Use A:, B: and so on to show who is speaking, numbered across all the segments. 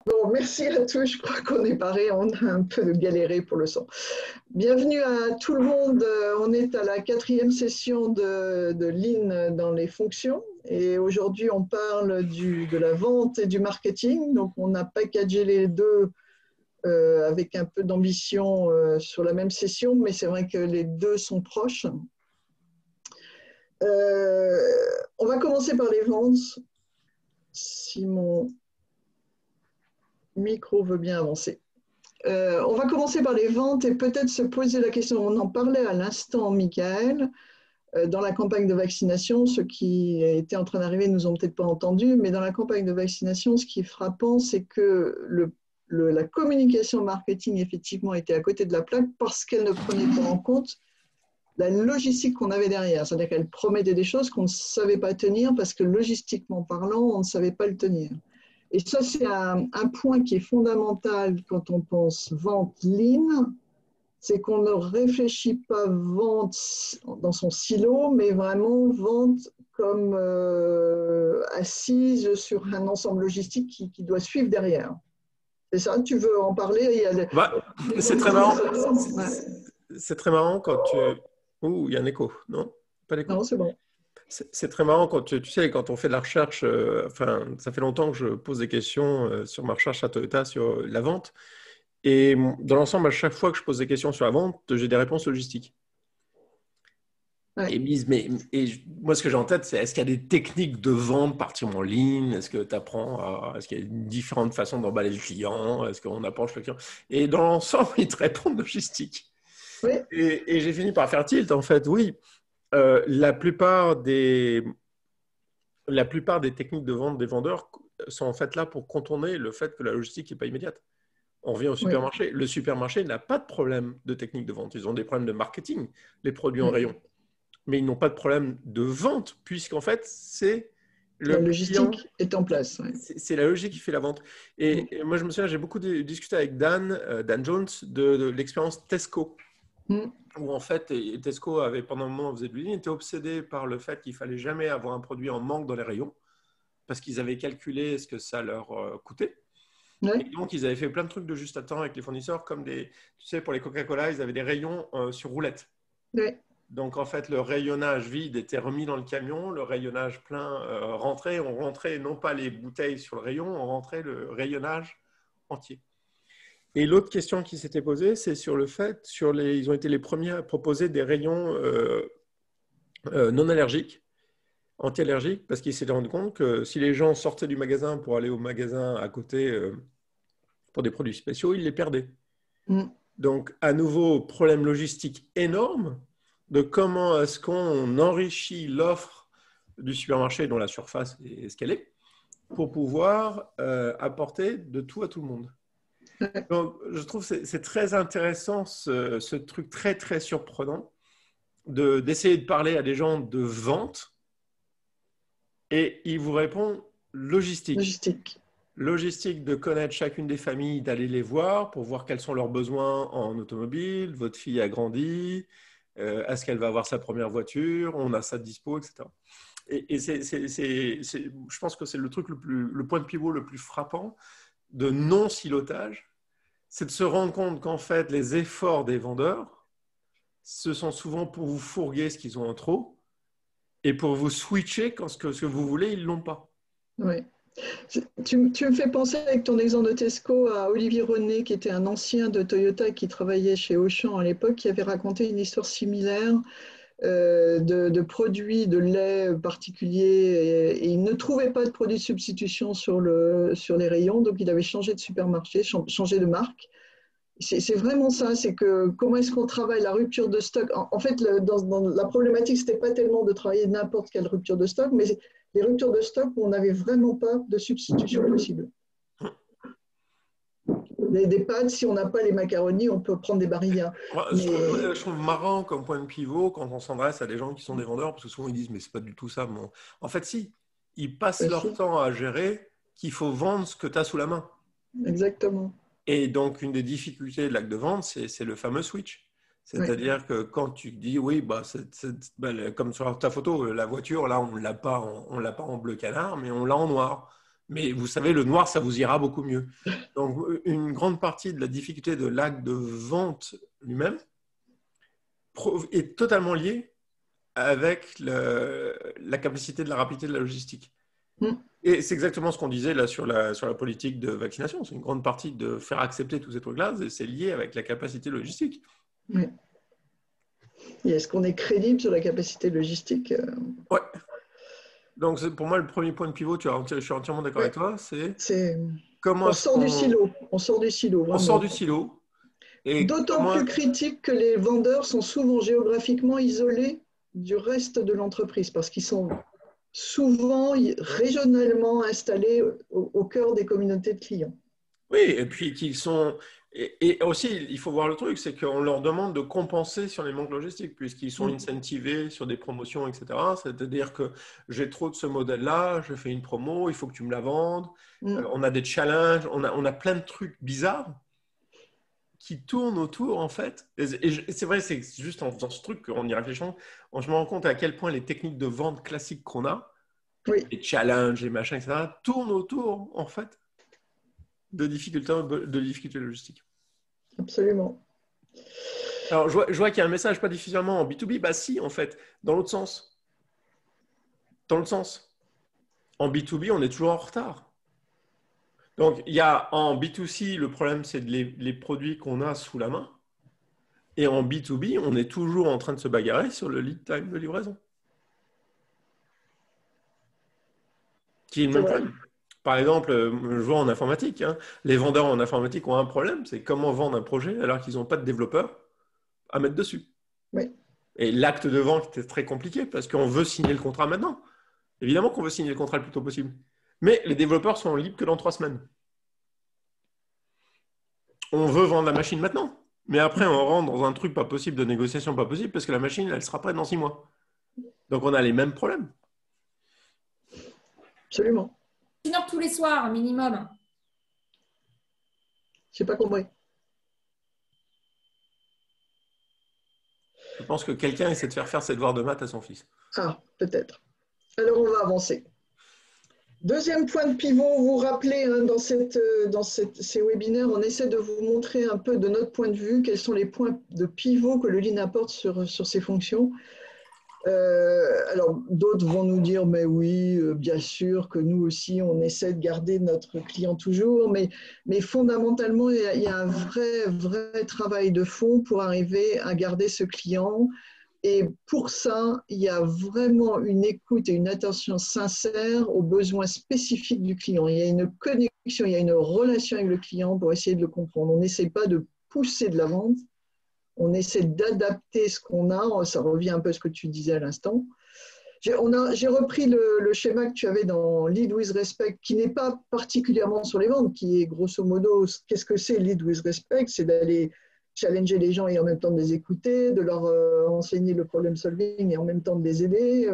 A: Bon, merci à tous. Je crois qu'on est pareil. On a un peu galéré pour le son. Bienvenue à tout le monde. On est à la 4e session de Lean dans les fonctions. Et aujourd'hui, on parle de la vente et du marketing. Donc, on a packagé les deux avec un peu d'ambition sur la même session, mais c'est vrai que les deux sont proches. On va commencer par les ventes. Si mon micro veut bien avancer. On va commencer par les ventes et peut-être se poser la question, on en parlait à l'instant, Michael, dans la campagne de vaccination, ceux qui étaient en train d'arriver ne nous ont peut-être pas entendus, mais dans la campagne de vaccination, ce qui est frappant, c'est que la communication marketing, effectivement, était à côté de la plaque parce qu'elle ne prenait pas en compte la logistique qu'on avait derrière. C'est-à-dire qu'elle promettait des choses qu'on ne savait pas tenir parce que logistiquement parlant, on ne savait pas le tenir. Et ça, c'est un point qui est fondamental quand on pense vente lean, c'est qu'on ne réfléchit pas vente dans son silo, mais vraiment vente comme assise sur un ensemble logistique qui doit suivre derrière. C'est ça, tu veux en parler?
B: C'est très marrant. C'est très marrant quand tu... Ouh, il y a un écho, non? Pas d'écho?
A: Non, c'est bon.
B: C'est très marrant quand tu sais, quand on fait de la recherche, enfin, ça fait longtemps que je pose des questions sur ma recherche à Toyota sur la vente. Et dans l'ensemble, à chaque fois que je pose des questions sur la vente, j'ai des réponses logistiques.
A: Ouais.
B: Et moi, ce que j'ai en tête, c'est est-ce qu'il y a des techniques de vente particulièrement lean? Est-ce que tu apprends est-ce qu'il y a différentes façons d'emballer le client? Est-ce qu'on approche le client? Et dans l'ensemble, ils te répondent logistique.
A: Oui.
B: Et j'ai fini par faire tilt, en fait, oui. La plupart des techniques de vente des vendeurs sont en fait là pour contourner le fait que la logistique n'est pas immédiate. On revient au supermarché. Oui. Le supermarché n'a pas de problème de technique de vente. Ils ont des problèmes de marketing, les produits en rayon. Mais ils n'ont pas de problème de vente, puisqu'en fait, c'est
A: la logistique est en place. Ouais.
B: C'est la logique qui fait la vente. Et moi, je me souviens, j'ai beaucoup discuté avec Dan Jones de l'expérience Tesco. Où en fait, Tesco avait pendant un moment, on faisait de l'usine, était obsédé par le fait qu'il ne fallait jamais avoir un produit en manque dans les rayons, parce qu'ils avaient calculé ce que ça leur coûtait. Ouais. Et donc, ils avaient fait plein de trucs de juste à temps avec les fournisseurs, comme tu sais, pour les Coca-Cola, ils avaient des rayons sur roulette. Ouais. Donc, en fait, le rayonnage vide était remis dans le camion, le rayonnage plein rentrait. On rentrait non pas les bouteilles sur le rayon, on rentrait le rayonnage entier. Et l'autre question qui s'était posée, c'est sur le fait, ils ont été les premiers à proposer des rayons non allergiques, anti-allergiques, parce qu'ils s'étaient rendu compte que si les gens sortaient du magasin pour aller au magasin à côté pour des produits spéciaux, ils les perdaient. Donc, à nouveau, problème logistique énorme de comment est-ce qu'on enrichit l'offre du supermarché dont la surface est ce qu'elle est, pour pouvoir apporter de tout à tout le monde. Donc, je trouve que c'est très intéressant ce truc très, très surprenant d'essayer de parler à des gens de vente et ils vous répondent logistique. Logistique de connaître chacune des familles, d'aller les voir pour voir quels sont leurs besoins en automobile, votre fille a grandi, est-ce qu'elle va avoir sa première voiture, on a ça de dispo, etc. Et je pense que c'est le point de pivot le plus frappant de non-silotage, c'est de se rendre compte qu'en fait, les efforts des vendeurs, ce sont souvent pour vous fourguer ce qu'ils ont en trop et pour vous switcher quand ce que vous voulez, ils ne l'ont pas.
A: Oui. Tu me fais penser avec ton exemple de Tesco à Olivier René, qui était un ancien de Toyota qui travaillait chez Auchan à l'époque, qui avait raconté une histoire similaire de produits de lait particuliers et il ne trouvait pas de produits de substitution sur les rayons, donc il avait changé de supermarché, changé de marque. C'est vraiment ça, c'est que comment est-ce qu'on travaille la rupture de stock. En fait, dans la problématique, ce n'était pas tellement de travailler n'importe quelle rupture de stock, mais les ruptures de stock où on n'avait vraiment pas de substitution possible. Des pâtes, si on n'a pas les macaronis, on peut prendre des Barilla.
B: Je trouve marrant comme point de pivot quand on s'adresse à des gens qui sont des vendeurs, parce que souvent ils disent mais c'est pas du tout ça. Bon. En fait, si, ils passent leur temps à gérer qu'il faut vendre ce que tu as sous la main.
A: Exactement.
B: Et donc, une des difficultés de l'acte de vente, c'est le fameux switch. C'est-à-dire que quand tu dis, oui, comme sur ta photo, la voiture, là, on ne l'a pas en bleu canard, mais on l'a en noir. Mais vous savez, le noir, ça vous ira beaucoup mieux. Donc, une grande partie de la difficulté de l'acte de vente lui-même est totalement liée avec la capacité de la rapidité de la logistique. Et c'est exactement ce qu'on disait là sur la politique de vaccination. C'est une grande partie de faire accepter tous ces trucs-là, c'est lié avec la capacité logistique.
A: Oui. Et est-ce qu'on est crédible sur la capacité logistique?
B: Ouais. Donc, pour moi, le premier point de pivot, je suis entièrement d'accord avec toi, c'est comment
A: on sort du silo. On sort du silo. Vraiment.
B: On sort du silo.
A: D'autant plus critique que les vendeurs sont souvent géographiquement isolés du reste de l'entreprise parce qu'ils sont souvent régionalement installés au cœur des communautés de clients.
B: Oui, et puis qu'ils sont... Et aussi, il faut voir le truc, c'est qu'on leur demande de compenser sur les manques logistiques, puisqu'ils sont incentivés sur des promotions, etc. C'est-à-dire que j'ai trop de ce modèle-là, je fais une promo, il faut que tu me la vendes. On a des challenges, on a plein de trucs bizarres qui tournent autour, en fait. Et c'est vrai, c'est juste en faisant ce truc qu'en y réfléchissant, je me rends compte à quel point les techniques de vente classiques qu'on a, les challenges, les machins, etc., tournent autour, en fait, de difficultés logistiques.
A: Absolument.
B: Alors, je vois qu'il y a un message pas difficilement en B2B. Bah si, en fait, dans l'autre sens. Dans l'autre sens. En B2B, on est toujours en retard. Donc, il y a en B2C, le problème, c'est les produits qu'on a sous la main. Et en B2B, on est toujours en train de se bagarrer sur le lead time de livraison. Qui est le même problème. Par exemple, je vois en informatique, les vendeurs en informatique ont un problème, c'est comment vendre un projet alors qu'ils n'ont pas de développeurs à mettre dessus.
A: Oui.
B: Et l'acte de vente est très compliqué parce qu'on veut signer le contrat maintenant. Évidemment qu'on veut signer le contrat le plus tôt possible. Mais les développeurs sont libres que dans 3 semaines. On veut vendre la machine maintenant. Mais après, on rentre dans un truc pas possible, de négociation pas possible, parce que la machine, elle sera prête dans 6 mois. Donc, on a les mêmes problèmes.
A: Absolument.
C: 1 heure tous les soirs, minimum.
A: Je n'ai pas compris.
B: Je pense que quelqu'un essaie de faire ses devoirs de maths à son fils.
A: Ah, peut-être. Alors, on va avancer. Deuxième point de pivot, vous vous rappelez, dans ces webinaires, on essaie de vous montrer un peu de notre point de vue quels sont les points de pivot que le Lean apporte sur ses fonctions. Alors, d'autres vont nous dire, mais oui, bien sûr que nous aussi, on essaie de garder notre client toujours, mais fondamentalement, il y a un vrai travail de fond pour arriver à garder ce client. Et pour ça, il y a vraiment une écoute et une attention sincère aux besoins spécifiques du client. Il y a une connexion, il y a une relation avec le client pour essayer de le comprendre. On n'essaie pas de pousser de la vente, on essaie d'adapter ce qu'on a. Ça revient un peu à ce que tu disais à l'instant. J'ai repris le schéma que tu avais dans Lead with Respect, qui n'est pas particulièrement sur les ventes, qui est grosso modo, qu'est-ce que c'est Lead with Respect? C'est d'aller challenger les gens et en même temps de les écouter, de leur enseigner le problem solving et en même temps de les aider,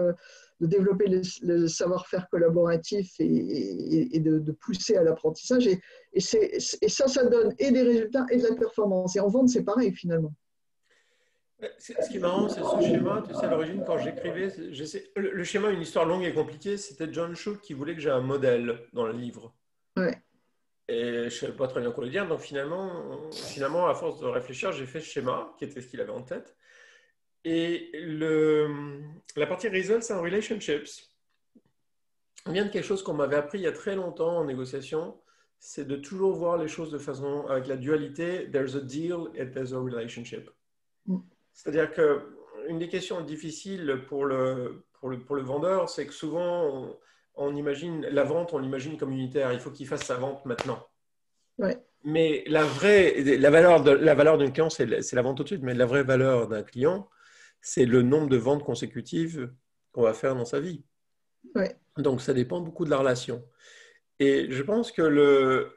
A: de développer le savoir-faire collaboratif et de pousser à l'apprentissage. Et ça donne et des résultats et de la performance. Et en vente, c'est pareil finalement.
B: Ce qui est marrant, c'est ce schéma. Tu sais, à l'origine, quand j'écrivais, le schéma, une histoire longue et compliquée, c'était John Schultz qui voulait que j'ai un modèle dans le livre.
A: Ouais.
B: Et je ne savais pas très bien quoi lui dire. Donc finalement, à force de réfléchir, j'ai fait ce schéma, qui était ce qu'il avait en tête. Et la partie Results and Relationships vient de quelque chose qu'on m'avait appris il y a très longtemps en négociation, c'est de toujours voir les choses de façon, avec la dualité, there's a deal and there's a relationship. C'est-à-dire qu'une des questions difficiles pour le vendeur, c'est que souvent, on imagine la vente, on l'imagine comme unitaire. Il faut qu'il fasse sa vente maintenant.
A: Ouais.
B: Mais la valeur d'un client, c'est la vente tout de suite. Mais la vraie valeur d'un client, c'est le nombre de ventes consécutives qu'on va faire dans sa vie.
A: Ouais. Donc,
B: ça dépend beaucoup de la relation. Et je pense que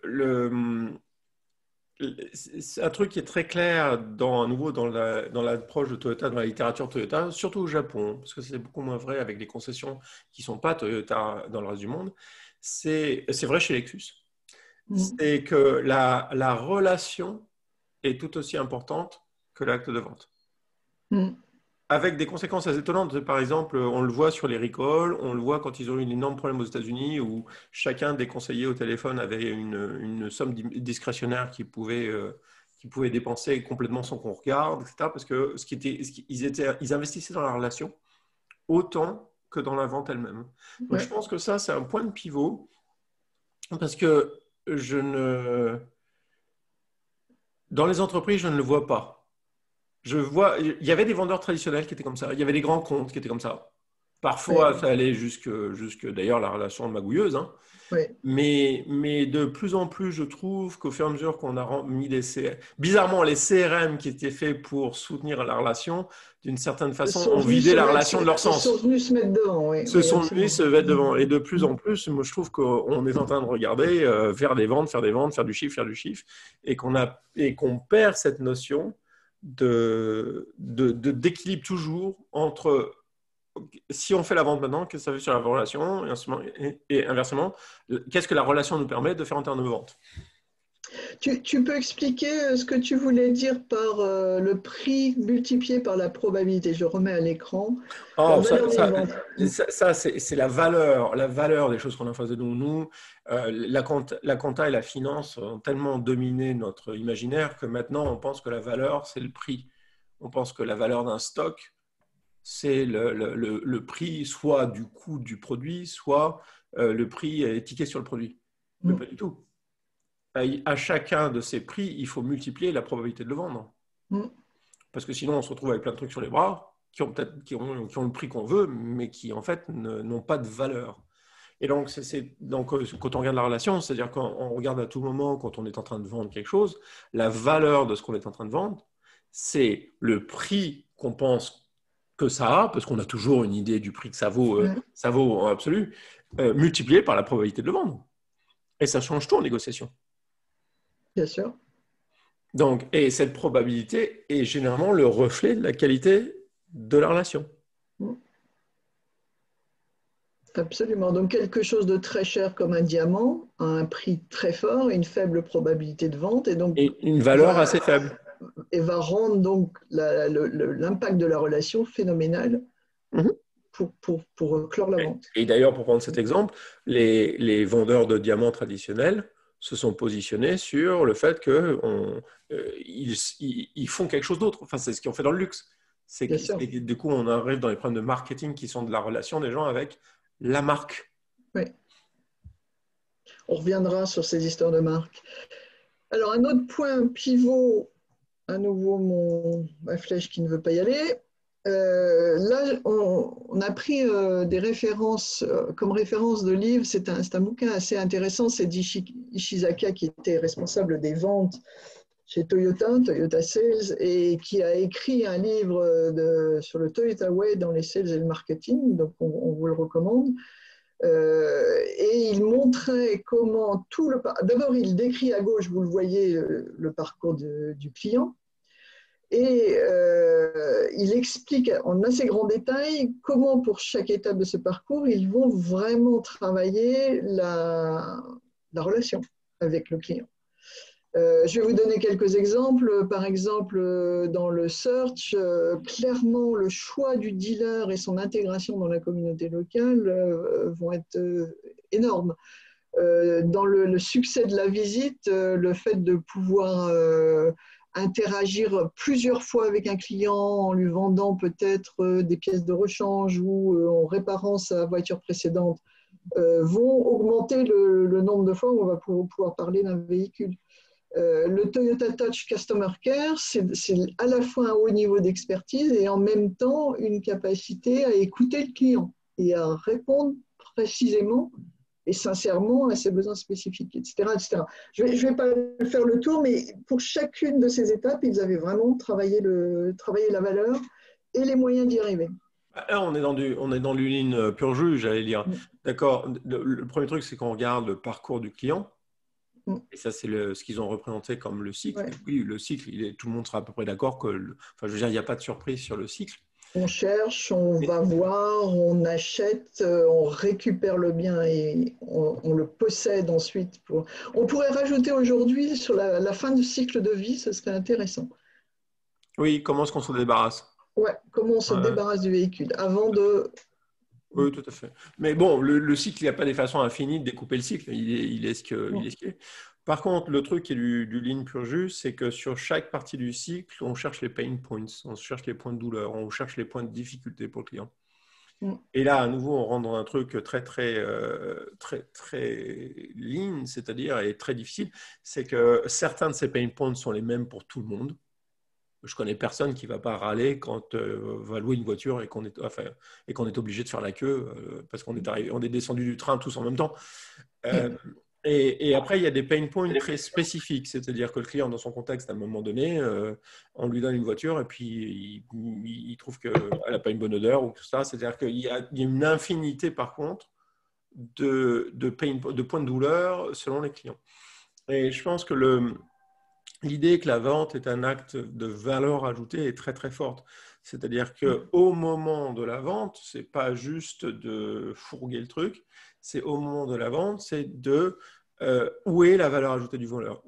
B: c'est un truc qui est très clair dans l'approche de Toyota, dans la littérature Toyota, surtout au Japon, parce que c'est beaucoup moins vrai avec les concessions qui ne sont pas Toyota dans le reste du monde. C'est vrai chez Lexus. C'est que la relation est tout aussi importante que l'acte de vente. avec des conséquences assez étonnantes. Par exemple, on le voit sur les recalls, on le voit quand ils ont eu un énorme problème aux États-Unis où chacun des conseillers au téléphone avait une somme discrétionnaire qu'il pouvait dépenser complètement sans qu'on regarde, etc. Parce que ils investissaient dans la relation autant que dans la vente elle-même. Donc, je pense que ça, c'est un point de pivot parce que dans les entreprises, je ne le vois pas. Il y avait des vendeurs traditionnels qui étaient comme ça. Il y avait des grands comptes qui étaient comme ça. Parfois, ça allait jusque d'ailleurs, la relation magouilleuse. Hein.
A: Oui.
B: Mais de plus en plus, je trouve qu'au fur et à mesure qu'on a mis bizarrement, les CRM qui étaient faits pour soutenir la relation, d'une certaine façon, ont vidé la relation de leur sens.
A: Ils sont venus se mettre devant. Oui.
B: Ils sont venus se mettre devant. Et de plus en plus, moi, je trouve qu'on est en train de regarder faire des ventes, faire du chiffre, et qu'on perd cette notion d'équilibre toujours entre si on fait la vente maintenant, qu'est-ce que ça fait sur la relation et inversement, qu'est-ce que la relation nous permet de faire en termes de vente.
A: Tu peux expliquer ce que tu voulais dire par le prix multiplié par la probabilité. Je remets à l'écran.
B: Ça, c'est la valeur des choses qu'on a en face de nous. La compta et la finance ont tellement dominé notre imaginaire que maintenant, on pense que la valeur, c'est le prix. On pense que la valeur d'un stock, c'est le prix soit du coût du produit, soit le prix étiqueté sur le produit. Mais pas du tout. À chacun de ces prix, il faut multiplier la probabilité de le vendre. Parce que sinon, on se retrouve avec plein de trucs sur les bras qui ont le prix qu'on veut, mais qui en fait n'ont pas de valeur. Et donc, quand on regarde la relation, c'est-à-dire qu'on regarde à tout moment, quand on est en train de vendre quelque chose, la valeur de ce qu'on est en train de vendre, c'est le prix qu'on pense que ça a, parce qu'on a toujours une idée du prix que ça vaut en absolu, multiplié par la probabilité de le vendre. Et ça change tout en négociation.
A: Bien sûr.
B: Donc, et cette probabilité est généralement le reflet de la qualité de la relation.
A: Absolument. Donc, quelque chose de très cher comme un diamant a un prix très fort et une faible probabilité de vente.
B: Et une valeur assez faible.
A: Et va rendre donc l'impact de la relation phénoménal pour clore la vente.
B: Et d'ailleurs, pour prendre cet exemple, les vendeurs de diamants traditionnels se sont positionnés sur le fait qu'ils font quelque chose d'autre. Enfin, c'est ce qu'ils ont fait dans le luxe. Du coup, on arrive dans les problèmes de marketing qui sont de la relation des gens avec la marque.
A: Oui. On reviendra sur ces histoires de marque. Alors, un autre point pivot, à nouveau ma flèche qui ne veut pas y aller. Là, on a pris des références, comme référence de livres. C'est un bouquin assez intéressant. C'est d'Ishizaka qui était responsable des ventes chez Toyota Sales, et qui a écrit un livre sur le Toyota Way dans les sales et le marketing. Donc, on vous le recommande. Et il montrait comment D'abord, il décrit à gauche, vous le voyez, le parcours du client. Et il explique en assez grand détail comment, pour chaque étape de ce parcours, ils vont vraiment travailler la relation avec le client. Je vais vous donner quelques exemples. Par exemple, dans le search, clairement, le choix du dealer et son intégration dans la communauté locale vont être énormes. Dans le succès de la visite, le fait de pouvoir interagir plusieurs fois avec un client en lui vendant peut-être des pièces de rechange ou en réparant sa voiture précédente vont augmenter le nombre de fois où on va pouvoir parler d'un véhicule. Le Toyota Touch Customer Care, c'est à la fois un haut niveau d'expertise et en même temps une capacité à écouter le client et à répondre précisément et sincèrement à ses besoins spécifiques, etc. etc. Je vais pas faire le tour, mais pour chacune de ces étapes, ils avaient vraiment travaillé la valeur et les moyens d'y arriver.
B: Là, on est dans du lean pur jus, j'allais dire. D'accord. Le premier truc, c'est qu'on regarde le parcours du client. Et ça, c'est ce qu'ils ont représenté comme le cycle. Ouais. Oui, le cycle, tout le monde sera à peu près d'accord que, je veux dire, il n'y a pas de surprise sur le cycle.
A: On cherche, on va voir, on achète, on récupère le bien et on le possède ensuite. On pourrait rajouter aujourd'hui sur la fin du cycle de vie, ce serait intéressant.
B: Oui, comment est-ce qu'on se débarrasse?
A: Ouais, comment on se débarrasse du véhicule avant de…
B: Oui, tout à fait. Mais bon, le cycle, il n'y a pas des façons infinies de découper le cycle. Il est ce qu'il est. Par contre, le truc qui est du lean pur jus, c'est que sur chaque partie du cycle, on cherche les pain points, on cherche les points de douleur, on cherche les points de difficulté pour le client. Et là, à nouveau, on rentre dans un truc très lean, c'est-à-dire et très difficile, c'est que certains de ces pain points sont les mêmes pour tout le monde. Je connais personne qui ne va pas râler quand va louer une voiture et qu'on est obligé de faire la queue parce qu'on est descendu du train tous en même temps. Et après, il y a des pain points très spécifiques, c'est-à-dire que le client, dans son contexte, à un moment donné, on lui donne une voiture et puis il trouve qu'elle n'a pas une bonne odeur ou tout ça. C'est-à-dire qu'il y a une infinité, par contre, de points de douleur selon les clients. Et je pense que l'idée que la vente est un acte de valeur ajoutée est très très forte. C'est-à-dire qu'au moment de la vente, ce n'est pas juste de fourguer le truc, c'est au moment de la vente, c'est de où est la valeur ajoutée du vendeur.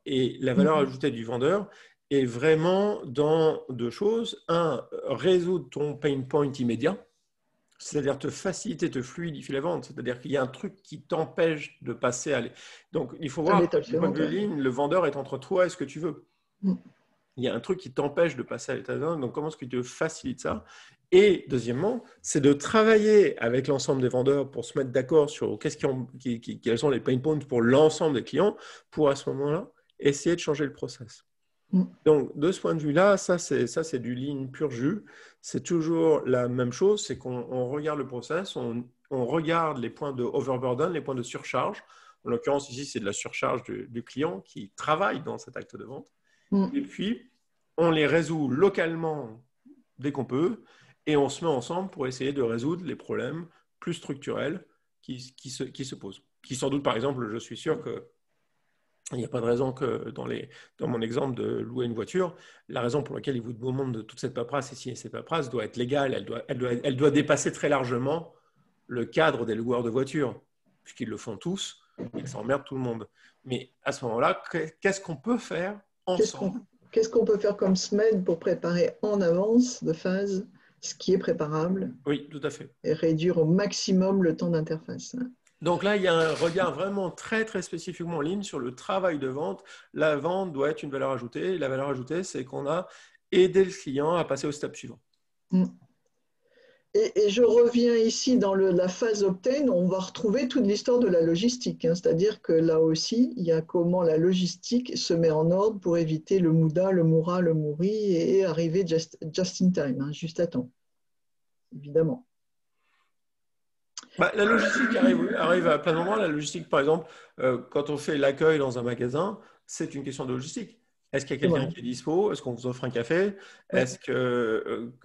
B: Et la valeur ajoutée du vendeur est vraiment dans deux choses. Un, résoudre ton pain point immédiat, c'est-à-dire te faciliter, te fluidifier la vente. C'est-à-dire qu'il y a un truc qui t'empêche de passer à… Donc, il faut voir, du point de vue ligne, le vendeur est entre toi et ce que tu veux. Il y a un truc qui t'empêche de passer à l'état de vente. Donc, comment est-ce que tu facilites ça? Et deuxièmement, c'est de travailler avec l'ensemble des vendeurs pour se mettre d'accord sur quels sont les pain points pour l'ensemble des clients pour, à ce moment-là, essayer de changer le process. Donc, de ce point de vue-là, ça c'est du lean pur jus. C'est toujours la même chose, c'est qu'on regarde le process, on regarde les points de overburden, les points de surcharge. En l'occurrence, ici, c'est de la surcharge du client qui travaille dans cet acte de vente. Et puis, on les résout localement dès qu'on peut et on se met ensemble pour essayer de résoudre les problèmes plus structurels qui se posent. Qui, sans doute, par exemple, je suis sûr que il n'y a pas de raison que dans mon exemple de louer une voiture, la raison pour laquelle il vous demande toute cette paperasse et signer cette paperasse doit être légale. Elle doit dépasser très largement le cadre des loueurs de voitures, puisqu'ils le font tous et que ça emmerde tout le monde. Mais à ce moment-là, qu'est-ce qu'on peut faire ensemble?
A: Qu'est-ce qu'on peut faire comme semaine pour préparer en avance de phase ce qui est préparable?
B: Oui, tout à fait.
A: Et réduire au maximum le temps d'interface.
B: Donc là, il y a un regard vraiment très, très spécifiquement en ligne sur le travail de vente. La vente doit être une valeur ajoutée. La valeur ajoutée, c'est qu'on a aidé le client à passer au step suivant.
A: Et je reviens ici dans la phase Obtain, on va retrouver toute l'histoire de la logistique. C'est-à-dire que là aussi, il y a comment la logistique se met en ordre pour éviter le Mouda, le Moura, le Mouri et arriver just in time, juste à temps, évidemment.
B: La logistique arrive à plein de moments. La logistique, par exemple, quand on fait l'accueil dans un magasin, c'est une question de logistique. Est-ce qu'il y a quelqu'un qui est dispo? Est-ce qu'on vous offre un café? Est-ce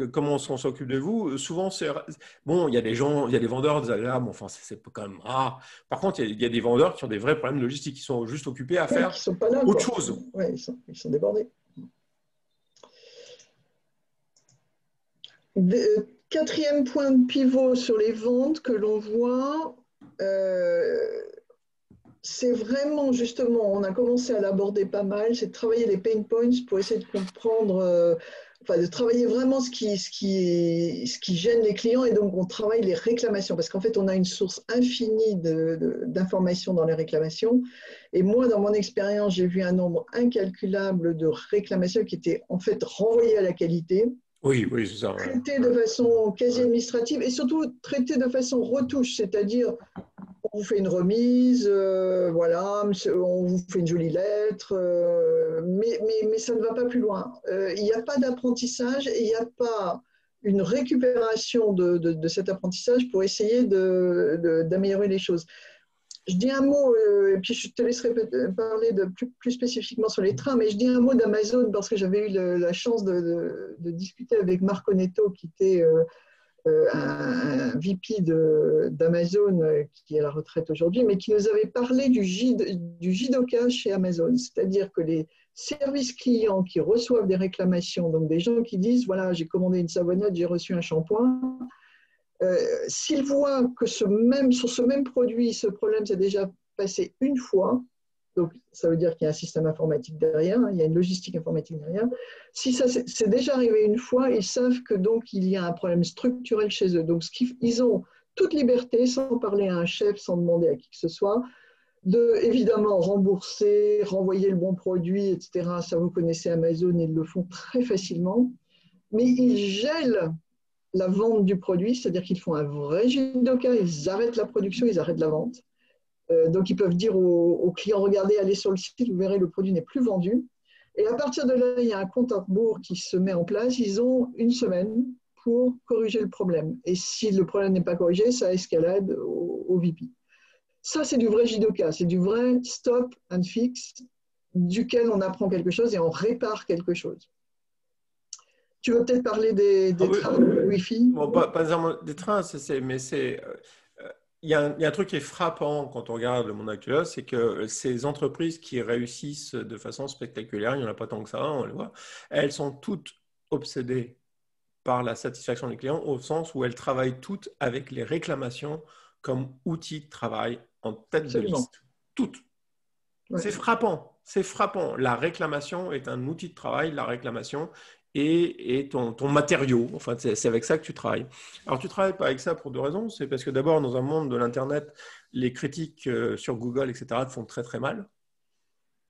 B: comment on s'occupe de vous? Souvent, bon, il y a des gens, il y a des vendeurs désagréables, enfin, c'est quand même rare. Par contre, il y a des vendeurs qui ont des vrais problèmes logistiques, qui sont juste occupés à faire autre chose.
A: Oui, ils sont débordés. Quatrième point de pivot sur les ventes que l'on voit, c'est vraiment justement, on a commencé à l'aborder pas mal, c'est de travailler les pain points pour essayer de comprendre, de travailler vraiment ce qui gêne les clients, et donc on travaille les réclamations parce qu'en fait on a une source infinie d'informations dans les réclamations, et moi dans mon expérience j'ai vu un nombre incalculable de réclamations qui étaient en fait renvoyées à la qualité.
B: Oui, c'est ça.
A: Traitées de façon quasi administrative et surtout traitées de façon retouche, c'est-à-dire on vous fait une remise, voilà, on vous fait une jolie lettre, mais ça ne va pas plus loin. Il n'y a pas d'apprentissage et il n'y a pas une récupération de cet apprentissage pour essayer d'améliorer les choses. Je dis un mot, et puis je te laisserai parler plus spécifiquement sur les trains, mais je dis un mot d'Amazon parce que j'avais eu la chance de discuter avec Marco Netto, qui était un VP d'Amazon, qui est à la retraite aujourd'hui, mais qui nous avait parlé du JIDOKA chez Amazon, c'est-à-dire que les services clients qui reçoivent des réclamations, donc des gens qui disent, voilà, j'ai commandé une savonnette, j'ai reçu un shampoing, s'ils voient que sur ce même produit, ce problème s'est déjà passé une fois, donc ça veut dire qu'il y a un système informatique derrière, il y a une logistique informatique derrière. Si ça c'est déjà arrivé une fois, ils savent que donc il y a un problème structurel chez eux. Donc ils ont toute liberté, sans parler à un chef, sans demander à qui que ce soit, de évidemment rembourser, renvoyer le bon produit, etc. Ça, vous connaissez Amazon, ils le font très facilement. Mais ils gèlent la vente du produit, c'est-à-dire qu'ils font un vrai judoka, ils arrêtent la production, ils arrêtent la vente. Donc ils peuvent dire aux clients, regardez, allez sur le site, vous verrez, le produit n'est plus vendu. Et à partir de là, il y a un compte à rebours qui se met en place. Ils ont une semaine pour corriger le problème. Et si le problème n'est pas corrigé, ça escalade au VP. Ça, c'est du vrai judoka, c'est du vrai stop and fix, duquel on apprend quelque chose et on répare quelque chose. Tu veux peut-être parler des trains Wi-Fi?
B: Bon, pas nécessairement des trains, mais c'est... Il y a un truc qui est frappant quand on regarde le monde actuel, c'est que ces entreprises qui réussissent de façon spectaculaire, il n'y en a pas tant que ça, on le voit, elles sont toutes obsédées par la satisfaction des clients au sens où elles travaillent toutes avec les réclamations comme outil de travail en tête de liste. Toutes. Ouais. C'est frappant, c'est frappant. La réclamation est un outil de travail, la réclamation et ton matériau. Enfin, c'est avec ça que tu travailles. Alors, tu ne travailles pas avec ça pour deux raisons. C'est parce que d'abord, dans un monde de l'Internet, les critiques sur Google, etc., te font très, très mal.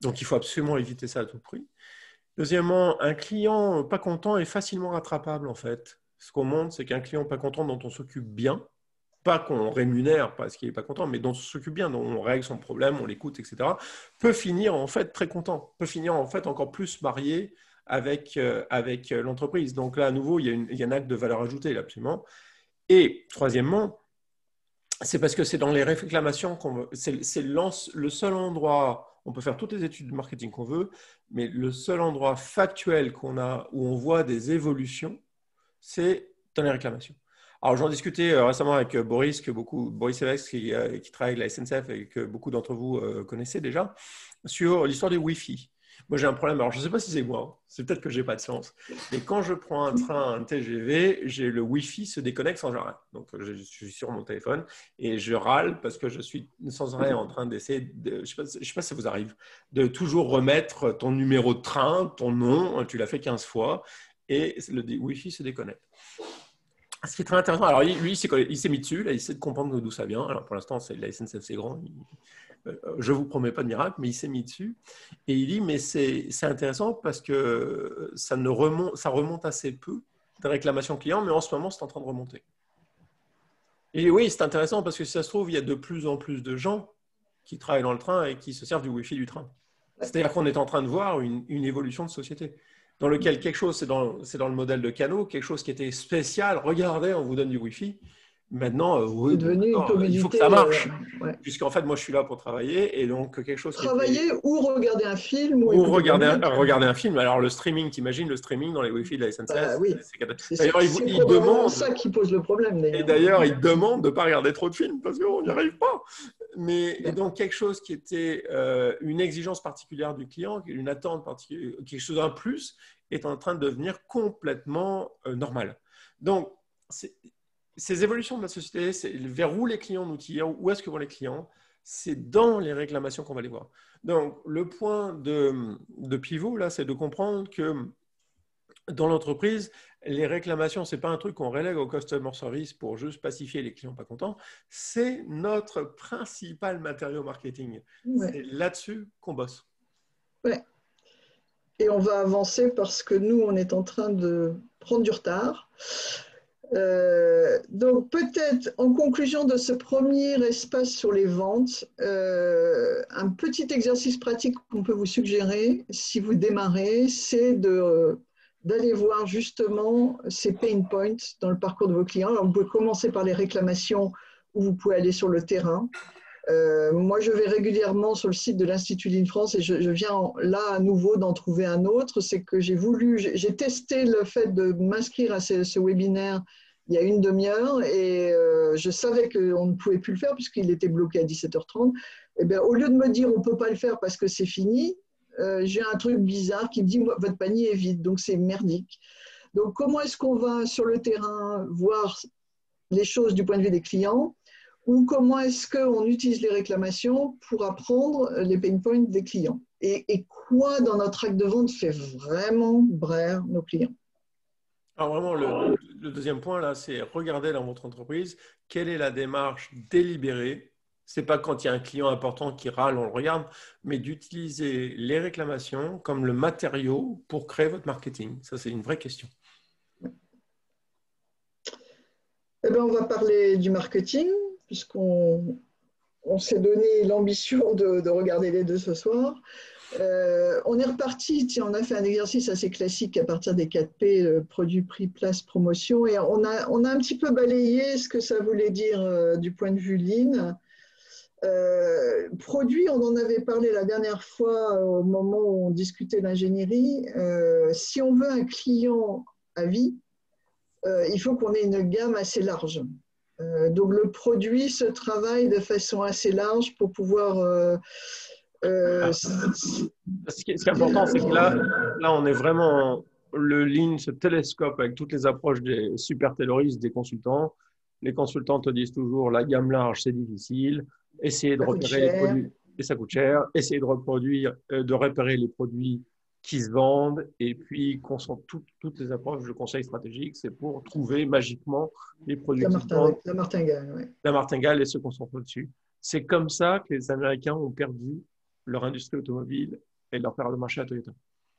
B: Donc, il faut absolument éviter ça à tout prix. Deuxièmement, un client pas content est facilement rattrapable, en fait. Ce qu'on montre, c'est qu'un client pas content dont on s'occupe bien, pas qu'on rémunère parce qu'il n'est pas content, mais dont on s'occupe bien, dont on règle son problème, on l'écoute, etc., peut finir, en fait, très content, peut finir, en fait, encore plus marié avec l'entreprise. Donc là, à nouveau, il y a un acte de valeur ajoutée, là, absolument. Et troisièmement, c'est parce que c'est dans les réclamations c'est le seul endroit, on peut faire toutes les études de marketing qu'on veut, mais le seul endroit factuel qu'on a où on voit des évolutions, c'est dans les réclamations. Alors, j'en discutais récemment avec Boris Eveks, qui travaille avec la SNCF et que beaucoup d'entre vous connaissez déjà, sur l'histoire des Wi-Fi. Moi, j'ai un problème. Alors, je ne sais pas si c'est moi. C'est peut-être que je n'ai pas de sens. Mais quand je prends un train, un TGV, le Wi-Fi se déconnecte sans arrêt. Donc, je suis sur mon téléphone et je râle parce que je suis sans arrêt en train d'essayer, je ne sais pas si ça vous arrive, de toujours remettre ton numéro de train, ton nom, tu l'as fait 15 fois et le Wi-Fi se déconnecte. Ce qui est très intéressant, alors lui, il s'est mis dessus, là, il essaie de comprendre d'où ça vient. Alors, pour l'instant, la SNCF, c'est grand. Je ne vous promets pas de miracle, mais il s'est mis dessus. Et il dit, mais c'est intéressant parce que ça remonte assez peu de réclamations clients, mais en ce moment, c'est en train de remonter. Et oui, c'est intéressant parce que si ça se trouve, il y a de plus en plus de gens qui travaillent dans le train et qui se servent du Wi-Fi du train. C'est-à-dire qu'on est en train de voir une évolution de société dans lequel quelque chose, c'est dans le modèle de canot, quelque chose qui était spécial, regardez, on vous donne du Wi-Fi. Maintenant, il faut que ça marche, puisqu'en fait, moi, je suis là pour travailler, et donc quelque chose
A: travailler ou regarder un film.
B: Ou regarder un film. Alors, le streaming, t'imagines le streaming dans les Wi-Fi de la SNCF?
A: Oui.
B: D'ailleurs,
A: il demande ça qui pose le problème.
B: Et d'ailleurs, ils demandent de ne pas regarder trop de films, parce qu'on n'y arrive pas. Et donc, quelque chose qui était une exigence particulière du client, une attente particulière, quelque chose d'un plus, est en train de devenir complètement normal. Donc, ces évolutions de la société, c'est vers où les clients nous tirent, où est-ce que vont les clients, c'est dans les réclamations qu'on va les voir. Donc, le point de pivot, là, c'est de comprendre que dans l'entreprise, les réclamations, ce n'est pas un truc qu'on relègue au customer service pour juste pacifier les clients pas contents, c'est notre principal matériau marketing. Ouais. C'est là-dessus qu'on bosse.
A: Ouais. Et on va avancer parce que nous, on est en train de prendre du retard. Donc peut-être en conclusion de ce premier espace sur les ventes, un petit exercice pratique qu'on peut vous suggérer si vous démarrez, c'est d'aller voir justement ces pain points dans le parcours de vos clients. Alors, vous pouvez commencer par les réclamations où vous pouvez aller sur le terrain. Moi, je vais régulièrement sur le site de l'Institut Lean France et je viens là à nouveau d'en trouver un autre. C'est que j'ai testé le fait de m'inscrire à ce webinaire il y a une demi-heure et je savais qu'on ne pouvait plus le faire puisqu'il était bloqué à 17h30. Et bien, au lieu de me dire on ne peut pas le faire parce que c'est fini, j'ai un truc bizarre qui me dit votre panier est vide, donc c'est merdique. Donc, comment est-ce qu'on va sur le terrain voir les choses du point de vue des clients ? ou comment est-ce qu'on utilise les réclamations pour apprendre les pain points des clients et quoi dans notre acte de vente fait vraiment braire nos clients.
B: Alors vraiment, le deuxième point, là, c'est regarder dans votre entreprise quelle est la démarche délibérée. Ce n'est pas quand il y a un client important qui râle, on le regarde, mais d'utiliser les réclamations comme le matériau pour créer votre marketing. Ça, c'est une vraie question.
A: Eh bien, on va parler du marketing, puisqu'on s'est donné l'ambition de regarder les deux ce soir. On est reparti, tiens, on a fait un exercice assez classique à partir des 4P, produit, prix, place, promotion, et on a un petit peu balayé ce que ça voulait dire du point de vue Lean. Produit, on en avait parlé la dernière fois au moment où on discutait d'ingénierie. Si on veut un client à vie, il faut qu'on ait une gamme assez large. Donc le produit se travaille de façon assez large pour pouvoir...
B: Ce qui est important, c'est que là, on est vraiment... Le Lean se télescope avec toutes les approches des super tayloristes, des consultants. Les consultants te disent toujours la gamme large, c'est difficile. Essayer de repérer les produits, et ça coûte cher. Essayer de reproduire, de repérer les produits qui se vendent. Et puis, toutes les approches de conseil stratégique, c'est pour trouver magiquement les produits qui se vendent.
A: La martingale, oui.
B: La martingale et se concentrer dessus. C'est comme ça que les Américains ont perdu leur industrie automobile et leur part de marché à Toyota.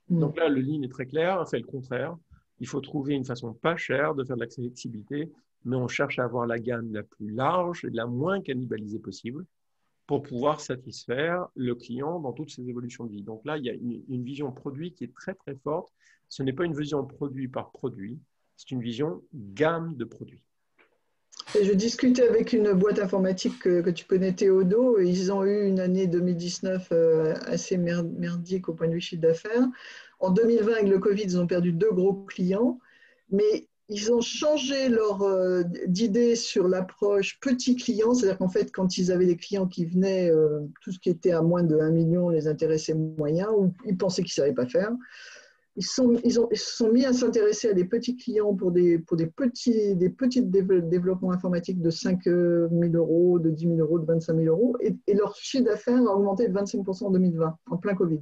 B: Donc là, le Lean est très clair, on fait le contraire. Il faut trouver une façon pas chère de faire de l'accessibilité, mais on cherche à avoir la gamme la plus large et la moins cannibalisée possible pour pouvoir satisfaire le client dans toutes ses évolutions de vie. Donc là, il y a une vision produit qui est très, très forte. Ce n'est pas une vision produit par produit, c'est une vision gamme de produits.
A: Et je discutais avec une boîte informatique que tu connais, Théodo. Ils ont eu une année 2019 assez merdique au point de vue chiffre d'affaires. En 2020, avec le Covid, ils ont perdu 2 gros clients, mais ils ont changé leur d'idée sur l'approche petit client, c'est-à-dire qu'en fait, quand ils avaient des clients qui venaient, tout ce qui était à moins de 1 million les intéressait moyen, ou ils pensaient qu'ils ne savaient pas faire. Ils se sont mis à s'intéresser à des petits clients pour des petits développements informatiques de 5 000 euros, de 10 000 euros, de 25 000 euros, et leur chiffre d'affaires a augmenté de 25% en 2020, en plein Covid.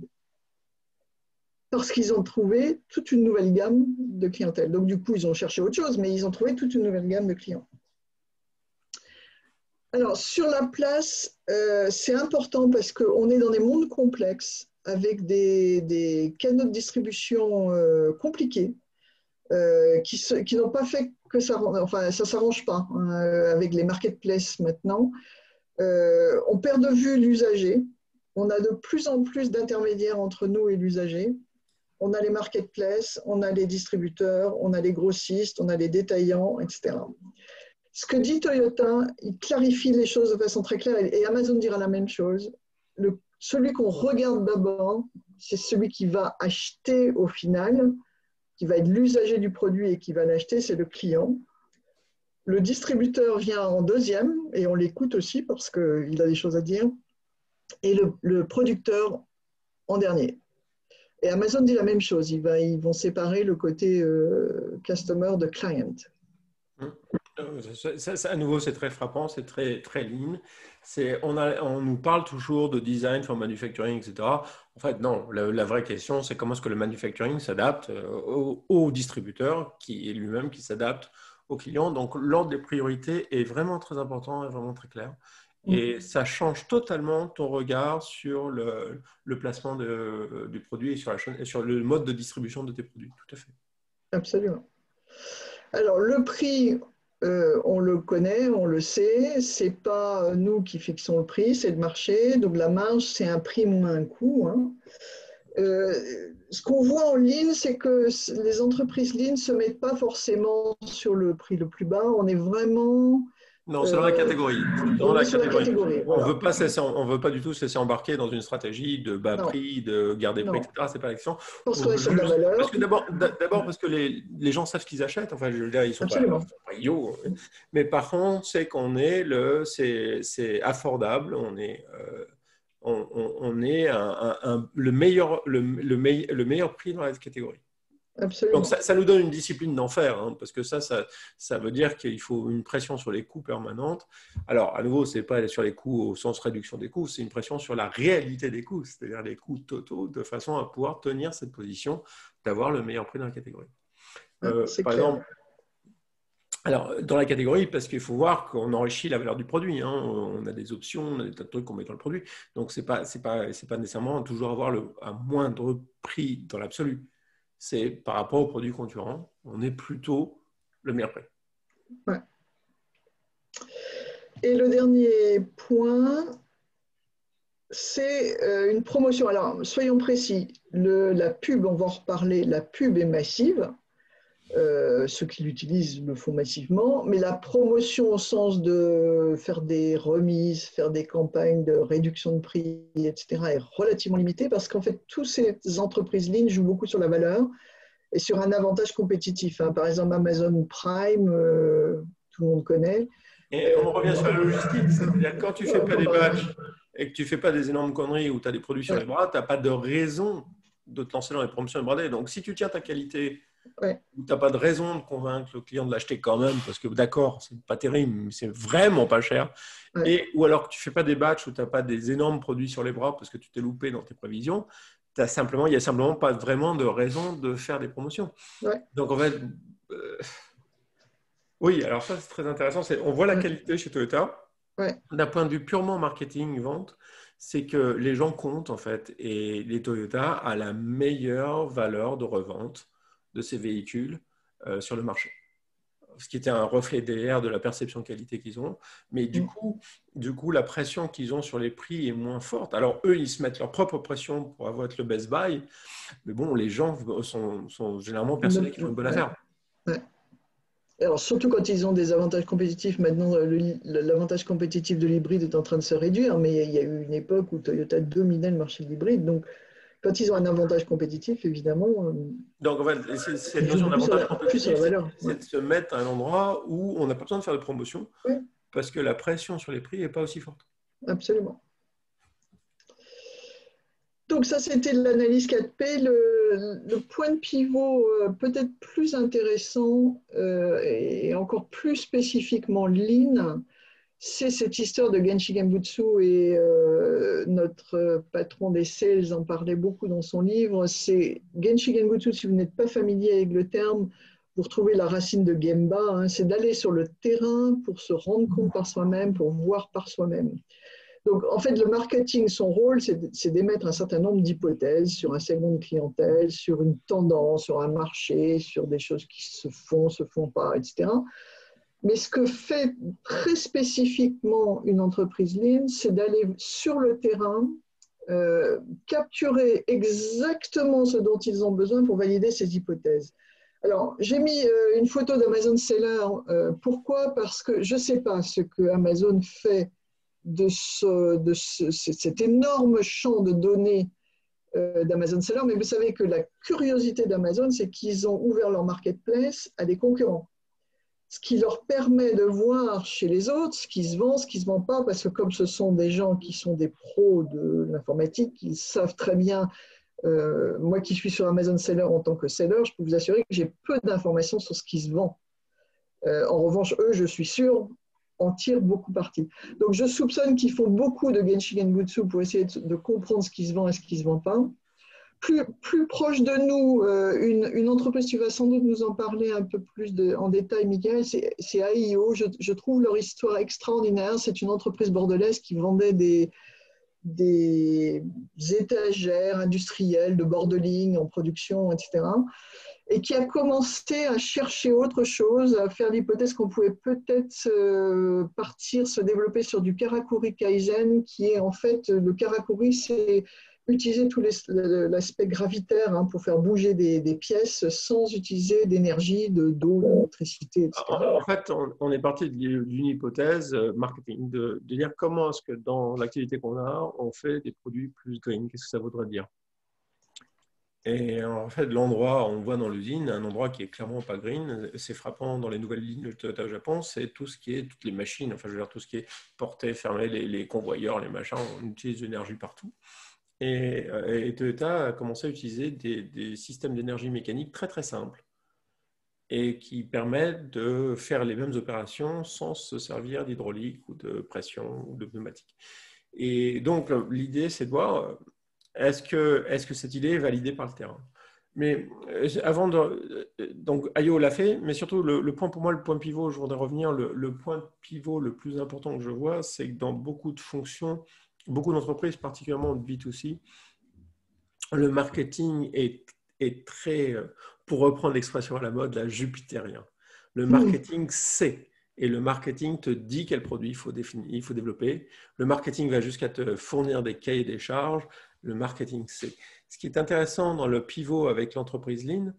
A: Parce qu'ils ont trouvé toute une nouvelle gamme de clientèle. Donc du coup, ils ont cherché autre chose, mais ils ont trouvé toute une nouvelle gamme de clients. Alors, sur la place, c'est important parce qu'on est dans des mondes complexes, avec des canaux de distribution compliqués, qui n'ont pas fait que ça, enfin ça ne s'arrange pas avec les marketplaces maintenant. On perd de vue l'usager, on a de plus en plus d'intermédiaires entre nous et l'usager. On a les marketplaces, on a les distributeurs, on a les grossistes, on a les détaillants, etc. Ce que dit Toyota, il clarifie les choses de façon très claire, et Amazon dira la même chose. Celui qu'on regarde d'abord, c'est celui qui va acheter au final, qui va être l'usager du produit et qui va l'acheter, c'est le client. Le distributeur vient en deuxième, et on l'écoute aussi parce qu'il a des choses à dire, et le producteur en dernier. Et Amazon dit la même chose, ils vont séparer le côté customer de client.
B: À nouveau, c'est très frappant, c'est très, très lean. On nous parle toujours de design for manufacturing, etc. En fait, non, la vraie question, c'est comment est-ce que le manufacturing s'adapte au distributeur, qui est lui-même qui s'adapte aux clients. Donc, l'ordre des priorités est vraiment très important et vraiment très clair. Et ça change totalement ton regard sur le placement du produit et sur le mode de distribution de tes produits. Tout à fait.
A: Absolument. Alors, le prix, on le connaît, on le sait. Ce n'est pas nous qui fixons le prix, c'est le marché. Donc, la marge, c'est un prix moins un coût. Hein. Ce qu'on voit en ligne, c'est que les entreprises lean ne se mettent pas forcément sur le prix le plus bas. On est vraiment...
B: Non, c'est dans la catégorie.
A: Dans la catégorie.
B: Voilà. On veut pas du tout se laisser embarquer dans une stratégie de bas prix, de garder prix, etc. C'est pas l'action.
A: Parce que
B: d'abord, parce que les gens savent ce qu'ils achètent. Enfin, je veux dire, ils sont pas idiots. Mais par contre, c'est qu'on est c'est affordable. On est le meilleur prix dans la catégorie.
A: Absolument.
B: Donc, ça nous donne une discipline d'enfer, hein, parce que ça veut dire qu'il faut une pression sur les coûts permanente. Alors, à nouveau, ce n'est pas sur les coûts au sens réduction des coûts, c'est une pression sur la réalité des coûts, c'est-à-dire les coûts totaux, de façon à pouvoir tenir cette position d'avoir le meilleur prix dans la catégorie. Par exemple, alors, dans la catégorie, parce qu'il faut voir qu'on enrichit la valeur du produit. Hein. On a des options, on a des tas de trucs qu'on met dans le produit. Donc, ce n'est pas nécessairement toujours avoir un moindre prix dans l'absolu. C'est par rapport aux produits concurrents, on est plutôt le meilleur prix.
A: Ouais. Et le dernier point, c'est une promotion. Alors, soyons précis, la pub, on va en reparler, la pub est massive. Ceux qui l'utilisent le font massivement, mais la promotion au sens de faire des remises, faire des campagnes de réduction de prix, etc., est relativement limitée parce qu'en fait, toutes ces entreprises lignes jouent beaucoup sur la valeur et sur un avantage compétitif. Hein. Par exemple, Amazon Prime, tout le monde connaît.
B: Et on revient sur la logistique, c'est-à-dire quand tu ne fais pas des batchs et que tu ne fais pas des énormes conneries où tu as des produits sur les bras, tu n'as pas de raison de te lancer dans les promotions bradées. Donc, si tu tiens ta qualité, tu n'as pas de raison de convaincre le client de l'acheter quand même, parce que d'accord, c'est pas terrible, mais c'est vraiment pas cher. Ou alors que tu ne fais pas des batchs où tu n'as pas des énormes produits sur les bras parce que tu t'es loupé dans tes prévisions. Il n'y a simplement pas vraiment de raison de faire des promotions. Donc, en fait, oui, alors ça, c'est très intéressant. On voit la qualité chez Toyota. D'un point de vue purement marketing, vente, c'est que les gens comptent, en fait, et les Toyota a la meilleure valeur de revente de ces véhicules sur le marché. Ce qui était un reflet derrière de la perception de qualité qu'ils ont. Mais du coup, la pression qu'ils ont sur les prix est moins forte. Alors, eux, ils se mettent leur propre pression pour avoir le best buy. Mais bon, les gens sont généralement persuadés qu'ils font une bonne affaire.
A: Alors, surtout quand ils ont des avantages compétitifs, maintenant l'avantage compétitif de l'hybride est en train de se réduire, mais il y a eu une époque où Toyota dominait le marché de l'hybride. Donc, quand ils ont un avantage compétitif, évidemment.
B: Donc, en fait, cette notion d'avantage compétitif, c'est de se mettre à un endroit où on n'a pas besoin de faire de promotion parce que la pression sur les prix n'est pas aussi forte.
A: Absolument. Donc ça, c'était l'analyse 4P. Le point de pivot peut-être plus intéressant et encore plus spécifiquement lean, c'est cette histoire de Genshi Genbutsu et notre patron des sales en parlait beaucoup dans son livre. C'est Genshi Genbutsu, si vous n'êtes pas familier avec le terme, vous retrouvez la racine de Gemba, hein, c'est d'aller sur le terrain pour se rendre compte par soi-même, pour voir par soi-même. Donc, en fait, le marketing, son rôle, c'est d'émettre un certain nombre d'hypothèses sur un segment de clientèle, sur une tendance, sur un marché, sur des choses qui se font pas, etc. Mais ce que fait très spécifiquement une entreprise lean, c'est d'aller sur le terrain, capturer exactement ce dont ils ont besoin pour valider ces hypothèses. Alors, j'ai mis une photo d'Amazon Seller. Pourquoi ? Parce que je ne sais pas ce que Amazon fait de cet énorme champ de données d'Amazon Seller, mais vous savez que la curiosité d'Amazon, c'est qu'ils ont ouvert leur marketplace à des concurrents. Ce qui leur permet de voir chez les autres ce qui se vend, ce qui ne se vend pas, parce que comme ce sont des gens qui sont des pros de l'informatique, ils savent très bien, moi qui suis sur Amazon Seller en tant que seller, je peux vous assurer que j'ai peu d'informations sur ce qui se vend. En revanche, eux, je suis sûr, en tirent beaucoup parti. Donc, je soupçonne qu'ils font beaucoup de Genshi Genbutsu pour essayer de comprendre ce qui se vend et ce qui ne se vend pas. Plus proche de nous, une entreprise, tu vas sans doute nous en parler un peu plus en détail, Mickaël, c'est AIO. Je trouve leur histoire extraordinaire. C'est une entreprise bordelaise qui vendait des étagères industrielles de bord de ligne en production, etc. Et qui a commencé à chercher autre chose, à faire l'hypothèse qu'on pouvait peut-être se développer sur du Karakuri Kaizen, qui est en fait, le Karakuri, c'est utiliser tout l'aspect gravitaire pour faire bouger des pièces sans utiliser d'énergie, d'eau, d'électricité, etc.
B: En fait, on est parti d'une hypothèse marketing, de dire comment est-ce que dans l'activité qu'on a, on fait des produits plus green. Qu'est-ce que ça voudrait dire ? Et en fait, l'endroit, on voit dans l'usine, un endroit qui est clairement pas green, c'est frappant dans les nouvelles lignes de Toyota au Japon, c'est tout ce qui est, toutes les machines, enfin je veux dire tout ce qui est porté, fermé, les convoyeurs, les machins, on utilise de l'énergie partout. Et Toyota a commencé à utiliser des systèmes d'énergie mécanique très très simples et qui permettent de faire les mêmes opérations sans se servir d'hydraulique ou de pression ou de pneumatique. Et donc, l'idée, c'est de voir, est-ce que cette idée est validée par le terrain? Mais avant de... Donc, IO l'a fait, mais surtout, le point pour moi, le point pivot, je voudrais revenir, le point pivot le plus important que je vois, c'est que dans beaucoup de fonctions, beaucoup d'entreprises, particulièrement de B2C, le marketing est très, pour reprendre l'expression à la mode, la jupitérien. Le marketing sait, et le marketing te dit quel produit il faut développer. Le marketing va jusqu'à te fournir des cahiers des charges. Le marketing sait. Ce qui est intéressant dans le pivot avec l'entreprise Lean,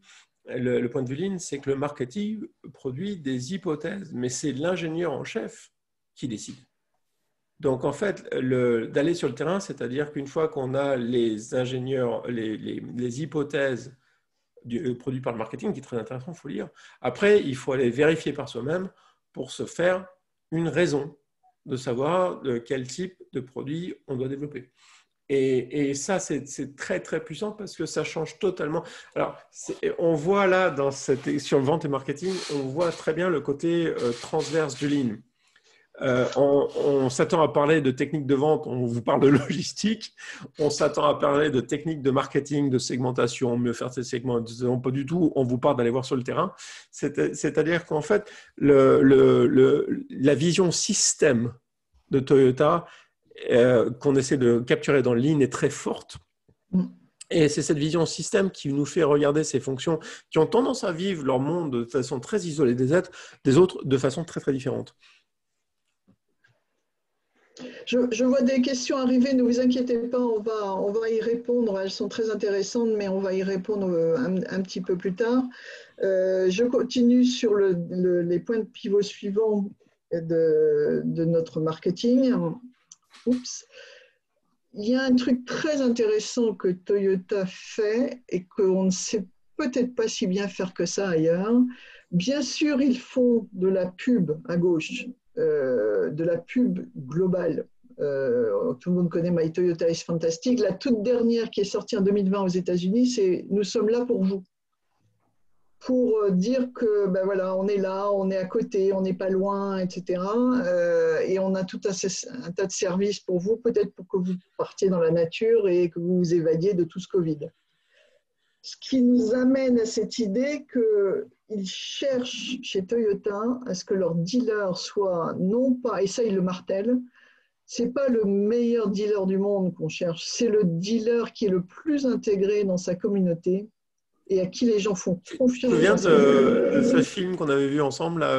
B: le point de vue Lean, c'est que le marketing produit des hypothèses, mais c'est l'ingénieur en chef qui décide. Donc, en fait, d'aller sur le terrain, c'est-à-dire qu'une fois qu'on a les ingénieurs, les hypothèses produites par le marketing, qui est très intéressant, il faut lire. Après, il faut aller vérifier par soi-même pour se faire une raison de savoir de quel type de produit on doit développer. Et ça, c'est très, très puissant parce que ça change totalement. Alors, on voit là, sur le vente et marketing, on voit très bien le côté transverse du Lean. On s'attend à parler de techniques de vente, on vous parle de logistique, on s'attend à parler de techniques de marketing, de segmentation, mieux faire ces segments, pas du tout, on vous parle d'aller voir sur le terrain. C'est-à-dire qu'en fait, la vision système de Toyota qu'on essaie de capturer dans le Lean est très forte. Et c'est cette vision système qui nous fait regarder ces fonctions qui ont tendance à vivre leur monde de façon très isolée des autres de façon très, très différente.
A: Je vois des questions arriver, ne vous inquiétez pas, on va y répondre, elles sont très intéressantes, mais on va y répondre un petit peu plus tard. Je continue sur les points de pivot suivants de notre marketing. Oups. Il y a un truc très intéressant que Toyota fait et qu'on ne sait peut-être pas si bien faire que ça ailleurs. Bien sûr, ils font de la pub à gauche, de la pub globale. Tout le monde connaît My Toyota is Fantastic. La toute dernière qui est sortie en 2020 aux États-Unis, c'est « Nous sommes là pour vous ». Pour dire que ben voilà, on est là, on est à côté, on n'est pas loin, etc. Et on a tout un tas de services pour vous, peut-être pour que vous partiez dans la nature et que vous vous évadiez de tout ce Covid. Ce qui nous amène à cette idée qu'ils cherchent chez Toyota à ce que leur dealer soit non pas, et ça ils le martèlent, c'est pas le meilleur dealer du monde qu'on cherche, c'est le dealer qui est le plus intégré dans sa communauté et à qui les gens font confiance.
B: Je me souviens de ce film qu'on avait vu ensemble là,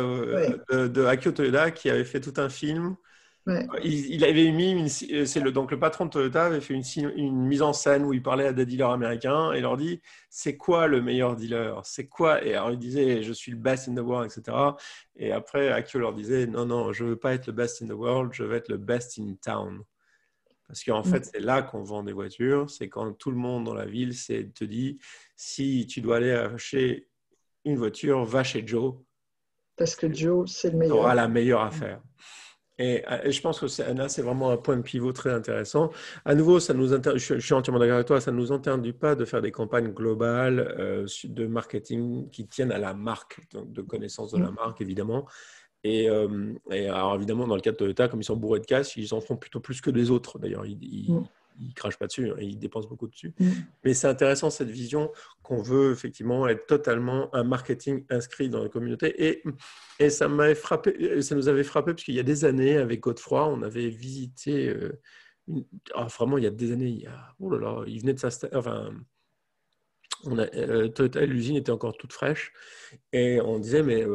B: de Akio Toyoda qui avait fait tout un film.
A: Ouais.
B: Il avait mis donc le patron de Toyota avait fait une mise en scène où il parlait à des dealers américains et il leur dit c'est quoi le meilleur dealer, c'est quoi, et alors il disait je suis le best in the world, etc. Et après Akio leur disait non, je veux pas être le best in the world, je veux être le best in town. Parce qu'en fait, c'est là qu'on vend des voitures. C'est quand tout le monde dans la ville te dit, si tu dois aller acheter une voiture, va chez Joe.
A: Parce que Joe, c'est le meilleur.
B: Tu auras la meilleure affaire. Et je pense que là, c'est vraiment un point de pivot très intéressant. À nouveau, je suis entièrement d'accord avec toi, ça ne nous interdit pas de faire des campagnes globales de marketing qui tiennent à la marque, donc de connaissance de la marque, évidemment. Et alors évidemment, dans le cas de Toyota, comme ils sont bourrés de cash, ils en font plutôt plus que les autres. D'ailleurs, ils ne crachent pas dessus, ils dépensent beaucoup dessus. Mais c'est intéressant cette vision qu'on veut effectivement être totalement un marketing inscrit dans la communauté. Et ça m'avait frappé, ça nous avait frappé parce qu'il y a des années, avec Godefroy, on avait visité, vraiment il y a des années, oh là là, il venait de s'installer, enfin, Toyota, l'usine était encore toute fraîche et on disait mais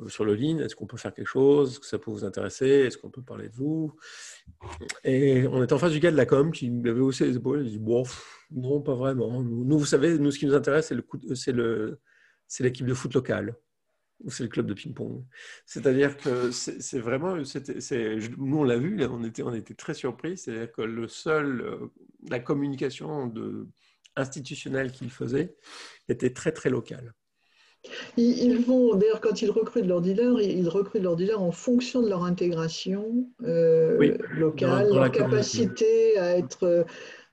B: sur le Lean, est-ce qu'on peut faire quelque chose, est-ce que ça peut vous intéresser, est-ce qu'on peut parler de vous, et on était en face du gars de la com qui avait haussé les épaules, il dit bon non pas vraiment, nous vous savez, nous ce qui nous intéresse c'est l'équipe de foot locale ou c'est le club de ping-pong. C'est-à-dire que c'est vraiment, nous on l'a vu, là, on était très surpris, c'est-à-dire que la communication institutionnelle qu'ils faisaient était très très locale.
A: Ils vont, d'ailleurs, quand ils recrutent leurs dealers, ils recrutent leurs dealers en fonction de leur intégration locale,
B: dans
A: leur capacité à être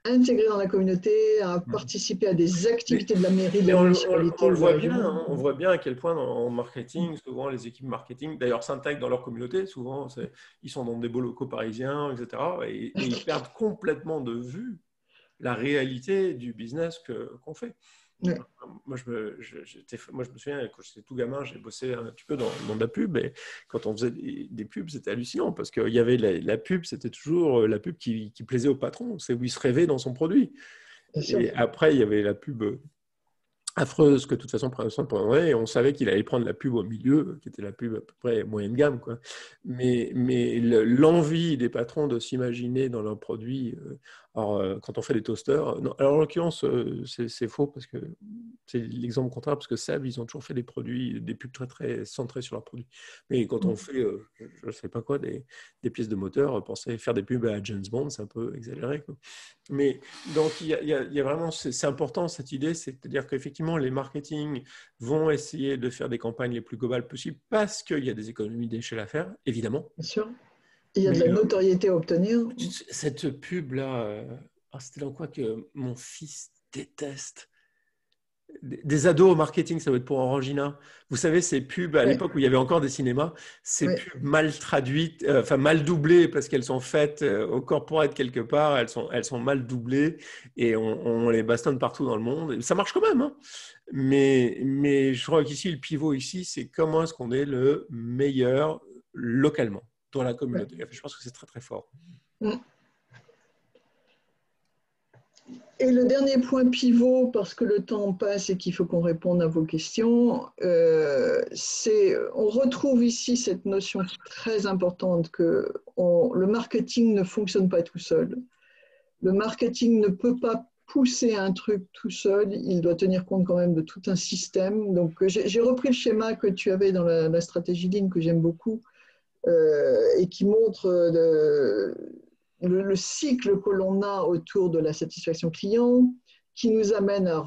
A: intégré dans la communauté, à participer à des activités de la mairie, de la municipalité.
B: On le voit bien, hein, on voit bien à quel point en marketing, souvent les équipes marketing, d'ailleurs s'intègrent dans leur communauté, souvent ils sont dans des beaux locaux parisiens, etc. Et ils perdent complètement de vue la réalité du business qu'on fait. Ouais. Moi, je me souviens, quand j'étais tout gamin, j'ai bossé un petit peu dans de la pub. Et quand on faisait des pubs, c'était hallucinant parce qu'il y avait la pub, c'était toujours la pub qui plaisait au patron. C'est où il se rêvait dans son produit. Et après, il y avait la pub affreuse que de toute façon personne ne prendrait, et on savait qu'il allait prendre la pub au milieu, qui était la pub à peu près moyenne gamme, quoi. Mais l'envie des patrons de s'imaginer dans leurs produits, quand on fait des toasters, non, alors en l'occurrence c'est faux parce que c'est l'exemple contraire, parce que Seb, ils ont toujours fait des produits, des pubs très très centrés sur leurs produits. Mais quand on fait, je ne sais pas quoi, des pièces de moteur, penser faire des pubs à James Bond, c'est un peu exagéré, quoi. Mais donc, il y a vraiment, c'est important cette idée, c'est-à-dire qu'effectivement, les marketing vont essayer de faire des campagnes les plus globales possibles parce qu'il y a des économies d'échelle à faire, évidemment.
A: Bien sûr. Il y a de la notoriété à obtenir.
B: Cette pub-là, c'était dans quoi que mon fils déteste? Des ados au marketing, ça va être pour Orangina. Vous savez, ces pubs, à l'époque où il y avait encore des cinémas, ces pubs mal traduites, mal doublées parce qu'elles sont faites au corporate quelque part, elles sont mal doublées et on les bastonne partout dans le monde. Et ça marche quand même, hein. Mais je crois qu'ici, le pivot ici, c'est comment est-ce qu'on est le meilleur localement dans la communauté. Je pense que c'est très, très fort.
A: Et le dernier point pivot, parce que le temps passe et qu'il faut qu'on réponde à vos questions, on retrouve ici cette notion très importante que le marketing ne fonctionne pas tout seul. Le marketing ne peut pas pousser un truc tout seul, il doit tenir compte quand même de tout un système. Donc j'ai repris le schéma que tu avais dans la stratégie Lean que j'aime beaucoup et qui montre le cycle que l'on a autour de la satisfaction client, qui nous amène à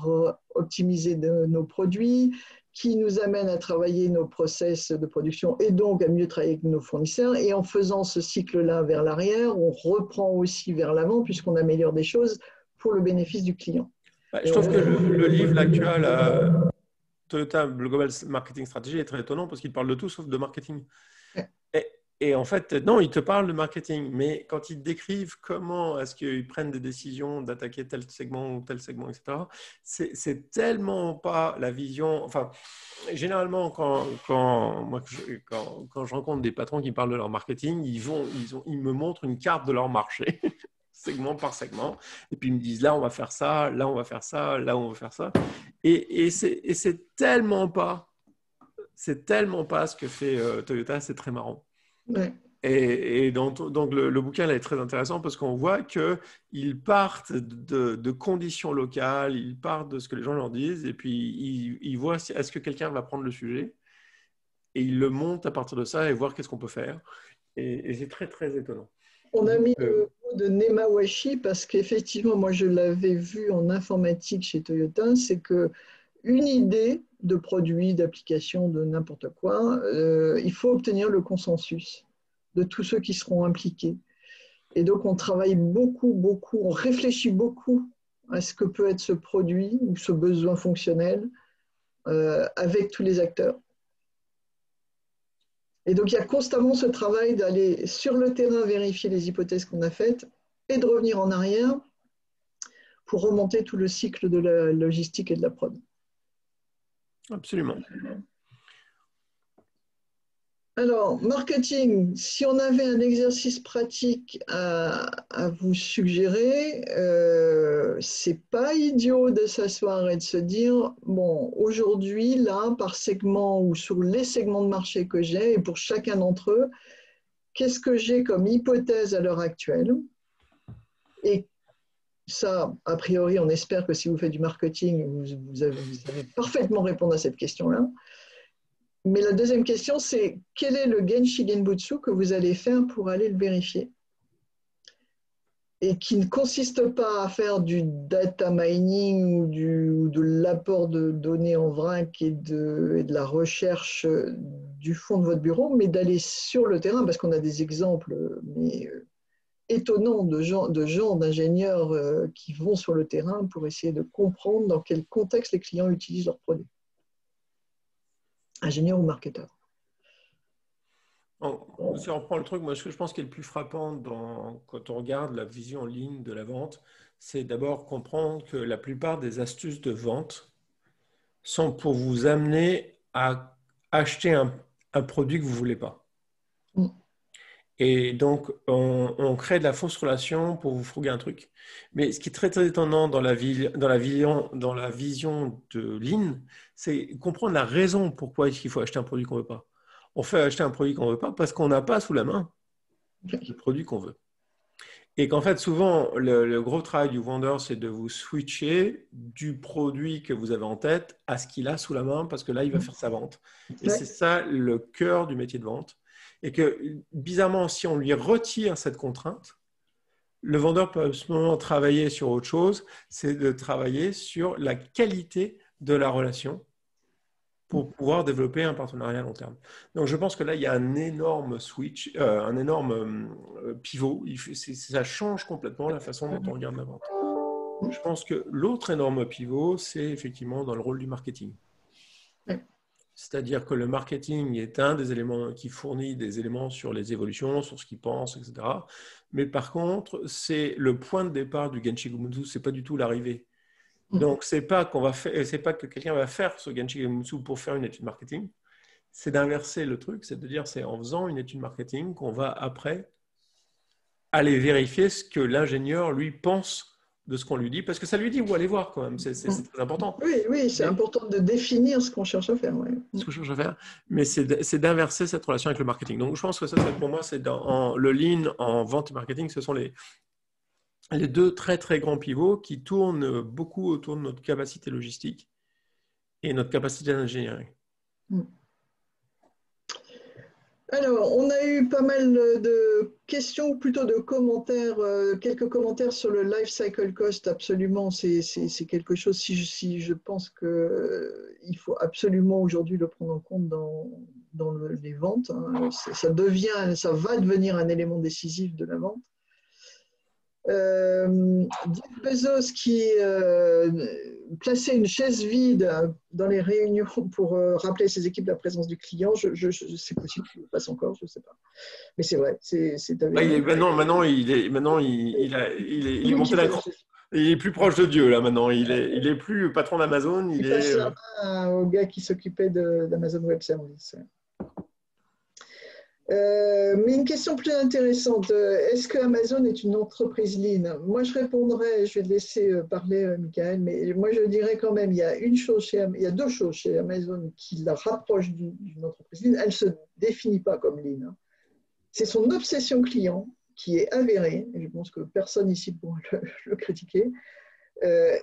A: optimiser nos produits, qui nous amène à travailler nos process de production et donc à mieux travailler avec nos fournisseurs. Et en faisant ce cycle-là vers l'arrière, on reprend aussi vers l'avant puisqu'on améliore des choses pour le bénéfice du client.
B: Je trouve que le livre actuel, Toyota Global Marketing Strategy, est très étonnant parce qu'il parle de tout sauf de marketing. Et en fait, non, ils te parlent de marketing, mais quand ils décrivent comment est-ce qu'ils prennent des décisions d'attaquer tel segment ou tel segment, etc., c'est tellement pas la vision. Enfin, généralement, quand je rencontre des patrons qui parlent de leur marketing, ils me montrent une carte de leur marché, segment par segment, et puis ils me disent là, on va faire ça, là, on va faire ça, là, on va faire ça. Et c'est tellement pas ce que fait Toyota, c'est très marrant.
A: Ouais.
B: Et donc le bouquin là, est très intéressant parce qu'on voit qu'ils partent de conditions locales, ils partent de ce que les gens leur disent et puis ils voient est-ce que quelqu'un va prendre le sujet et ils le montent à partir de ça et voir qu'est-ce qu'on peut faire. Et c'est très très étonnant.
A: On a mis le mot de Nemawashi parce qu'effectivement, moi je l'avais vu en informatique chez Toyota, c'est qu'une idée de produit, d'application, de n'importe quoi, il faut obtenir le consensus de tous ceux qui seront impliqués. Et donc, on travaille beaucoup, on réfléchit beaucoup à ce que peut être ce produit ou ce besoin fonctionnel avec tous les acteurs. Et donc, il y a constamment ce travail d'aller sur le terrain vérifier les hypothèses qu'on a faites et de revenir en arrière pour remonter tout le cycle de la logistique et de la prod.
B: Absolument.
A: Alors, marketing, si on avait un exercice pratique à vous suggérer, c'est pas idiot de s'asseoir et de se dire, bon, aujourd'hui, là, par segment ou sur les segments de marché que j'ai, et pour chacun d'entre eux, qu'est-ce que j'ai comme hypothèse à l'heure actuelle? Et ça, a priori, on espère que si vous faites du marketing, vous savez parfaitement répondre à cette question-là. Mais la deuxième question, c'est quel est le Genshi Genbutsu que vous allez faire pour aller le vérifier? Et qui ne consiste pas à faire du data mining ou de l'apport de données en vrac et de la recherche du fond de votre bureau, mais d'aller sur le terrain, parce qu'on a des exemples mais, étonnant de gens, d'ingénieurs qui vont sur le terrain pour essayer de comprendre dans quel contexte les clients utilisent leurs produits. Ingénieurs ou marketeurs.
B: Si on reprend le truc, moi, ce que je pense qui est le plus frappant quand on regarde la vision en ligne de la vente, c'est d'abord comprendre que la plupart des astuces de vente sont pour vous amener à acheter un produit que vous ne voulez pas. Et donc, on crée de la fausse relation pour vous fourguer un truc. Mais ce qui est très, très étonnant dans la vision de Lean, c'est comprendre la raison pourquoi il faut acheter un produit qu'on ne veut pas. On fait acheter un produit qu'on ne veut pas parce qu'on n'a pas sous la main le produit qu'on veut. Et qu'en fait, souvent, le gros travail du vendeur, c'est de vous switcher du produit que vous avez en tête à ce qu'il a sous la main parce que là, il va faire sa vente. Et c'est ça le cœur du métier de vente. Et que, bizarrement, si on lui retire cette contrainte, le vendeur peut à ce moment travailler sur autre chose, c'est de travailler sur la qualité de la relation pour pouvoir développer un partenariat à long terme. Donc, je pense que là, il y a un énorme switch, un énorme pivot. Ça change complètement la façon dont on regarde la vente. Je pense que l'autre énorme pivot, c'est effectivement dans le rôle du marketing. C'est-à-dire que le marketing est un des éléments qui fournit des éléments sur les évolutions, sur ce qu'ils pensent, etc. Mais par contre, c'est le point de départ du Genchi Gumutsu, ce n'est pas du tout l'arrivée. Donc, ce n'est pas que quelqu'un va faire ce Genchi Gumutsu pour faire une étude marketing, c'est d'inverser le truc, c'est de dire c'est en faisant une étude marketing qu'on va après aller vérifier ce que l'ingénieur, lui, pense de ce qu'on lui dit, parce que ça lui dit où aller voir quand même, c'est très important.
A: Oui, c'est important de définir ce qu'on cherche à faire. Ouais.
B: Ce qu'on cherche à faire, mais c'est d'inverser cette relation avec le marketing. Donc, je pense que ça, pour moi, c'est dans le lean en vente et marketing, ce sont les deux très, très grands pivots qui tournent beaucoup autour de notre capacité logistique et notre capacité d'ingénierie.
A: Alors, on a eu pas mal de questions, plutôt de commentaires, quelques commentaires sur le life cycle cost. Absolument, c'est quelque chose, si je pense qu'il faut absolument aujourd'hui le prendre en compte dans les ventes. Hein. Ça va devenir un élément décisif de la vente. Jeff Bezos qui plaçait une chaise vide dans les réunions pour rappeler à ses équipes la présence du client. C'est possible qu'il le fasse encore, je ne sais pas. Mais c'est vrai, c'est
B: maintenant, il est monté la croix. Il est plus proche de Dieu, là, maintenant. Il est plus patron d'Amazon. Il
A: passe la main au gars qui s'occupait d'Amazon Web Services. Mais une question plus intéressante, est-ce que Amazon est une entreprise lean? Moi, je répondrais, je vais te laisser parler, Michael, mais moi, je dirais quand même, il y a deux choses chez Amazon qui la rapprochent d'une entreprise lean. Elle ne se définit pas comme lean. Hein. C'est son obsession client qui est avérée, et je pense que personne ici pourra le critiquer. Elle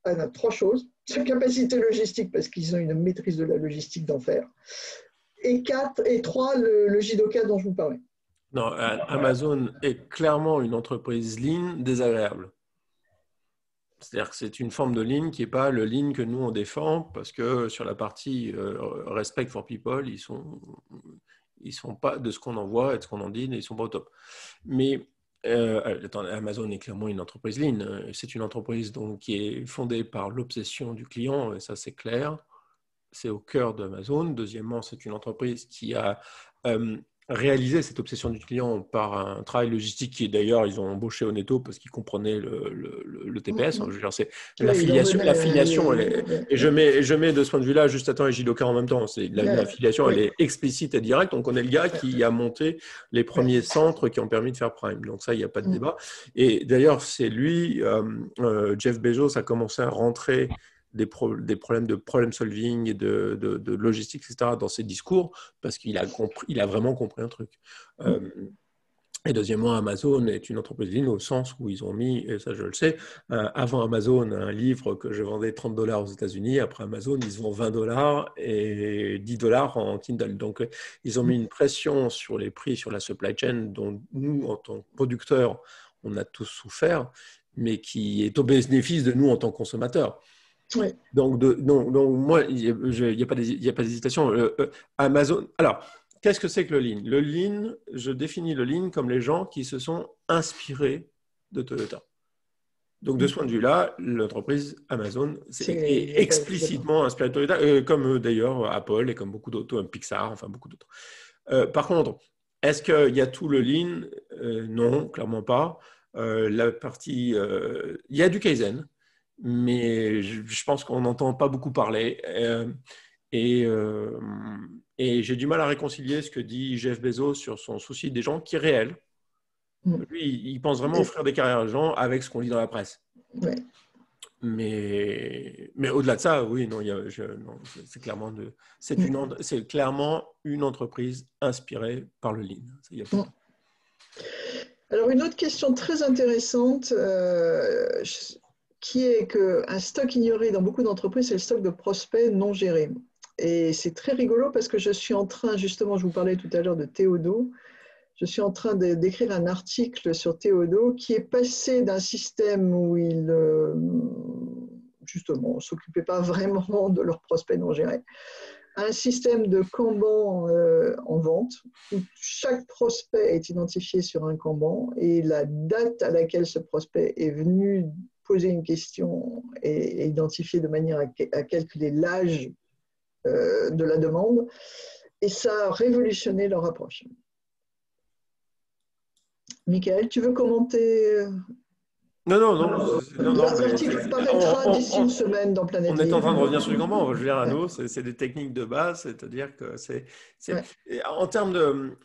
A: a trois choses. Sa capacité logistique, parce qu'ils ont une maîtrise de la logistique d'enfer. Et 3, le Jidoka dont je vous parlais.
B: Non, Amazon est clairement une entreprise lean désagréable. C'est-à-dire que c'est une forme de lean qui n'est pas le lean que nous on défend, parce que sur la partie respect for people, ils sont pas de ce qu'on en voit et de ce qu'on en dit, ils ne sont pas au top. Mais Amazon est clairement une entreprise lean. C'est une entreprise donc, qui est fondée par l'obsession du client, et ça c'est clair. C'est au cœur d'Amazon. Deuxièmement, c'est une entreprise qui a réalisé cette obsession du client par un travail logistique qui, d'ailleurs, ils ont embauché Oneto parce qu'ils comprenaient le TPS. Je veux dire, c'est l'affiliation. Et je mets de ce point de vue-là, juste et Jidoka en même temps. L'affiliation, elle est explicite et directe. On connaît le gars qui a monté les premiers centres qui ont permis de faire Prime. Donc ça, il n'y a pas de débat. Et d'ailleurs, c'est lui, Jeff Bezos, a commencé à rentrer des problèmes de problem solving et de logistique, etc. dans ses discours, parce qu'il a vraiment compris un truc. Et deuxièmement, Amazon est une entreprise lean au sens où ils ont mis, et ça je le sais, avant Amazon, un livre que je vendais $30 aux États-Unis, après Amazon, ils se vendent $20 et $10 en Kindle. Donc, ils ont mis une pression sur les prix, sur la supply chain, dont nous, en tant que producteurs, on a tous souffert, mais qui est au bénéfice de nous en tant que consommateurs.
A: Oui.
B: Donc moi, il n'y a pas d'hésitation. Amazon. Alors, qu'est-ce que c'est que le Lean? Le Lean, je définis le Lean comme les gens qui se sont inspirés de Toyota. Donc, de ce point de vue-là, l'entreprise Amazon est explicitement inspirée de Toyota, comme d'ailleurs Apple et comme beaucoup d'autres, Pixar, enfin beaucoup d'autres. Par contre, est-ce qu'il y a tout le Lean? Non, clairement pas. La partie, il y a du Kaizen, mais je pense qu'on n'entend pas beaucoup parler. Et j'ai du mal à réconcilier ce que dit Jeff Bezos sur son souci des gens qui est réel. Lui, il pense vraiment offrir des carrières aux gens avec ce qu'on lit dans la presse.
A: Ouais.
B: Mais au-delà de ça, oui, non, c'est clairement une entreprise inspirée par le Lean.
A: Alors, une autre question très intéressante qui est qu'un stock ignoré dans beaucoup d'entreprises, c'est le stock de prospects non gérés. Et c'est très rigolo parce que je suis en train, justement, je vous parlais tout à l'heure de Théodo, je suis en train d'écrire un article sur Théodo qui est passé d'un système où il, justement, ne s'occupait pas vraiment de leurs prospects non gérés, à un système de Kanban en vente, où chaque prospect est identifié sur un Kanban et la date à laquelle ce prospect est venu poser une question est identifiée de manière à calculer l'âge de la demande, et ça a révolutionné leur approche. Michael, tu veux commenter?
B: Non.
A: L'article paraîtra d'ici une semaine dans Planète
B: On est en train de revenir sur du Kanban. Je veux dire, à nouveau, c'est des techniques de base, c'est-à-dire que en termes de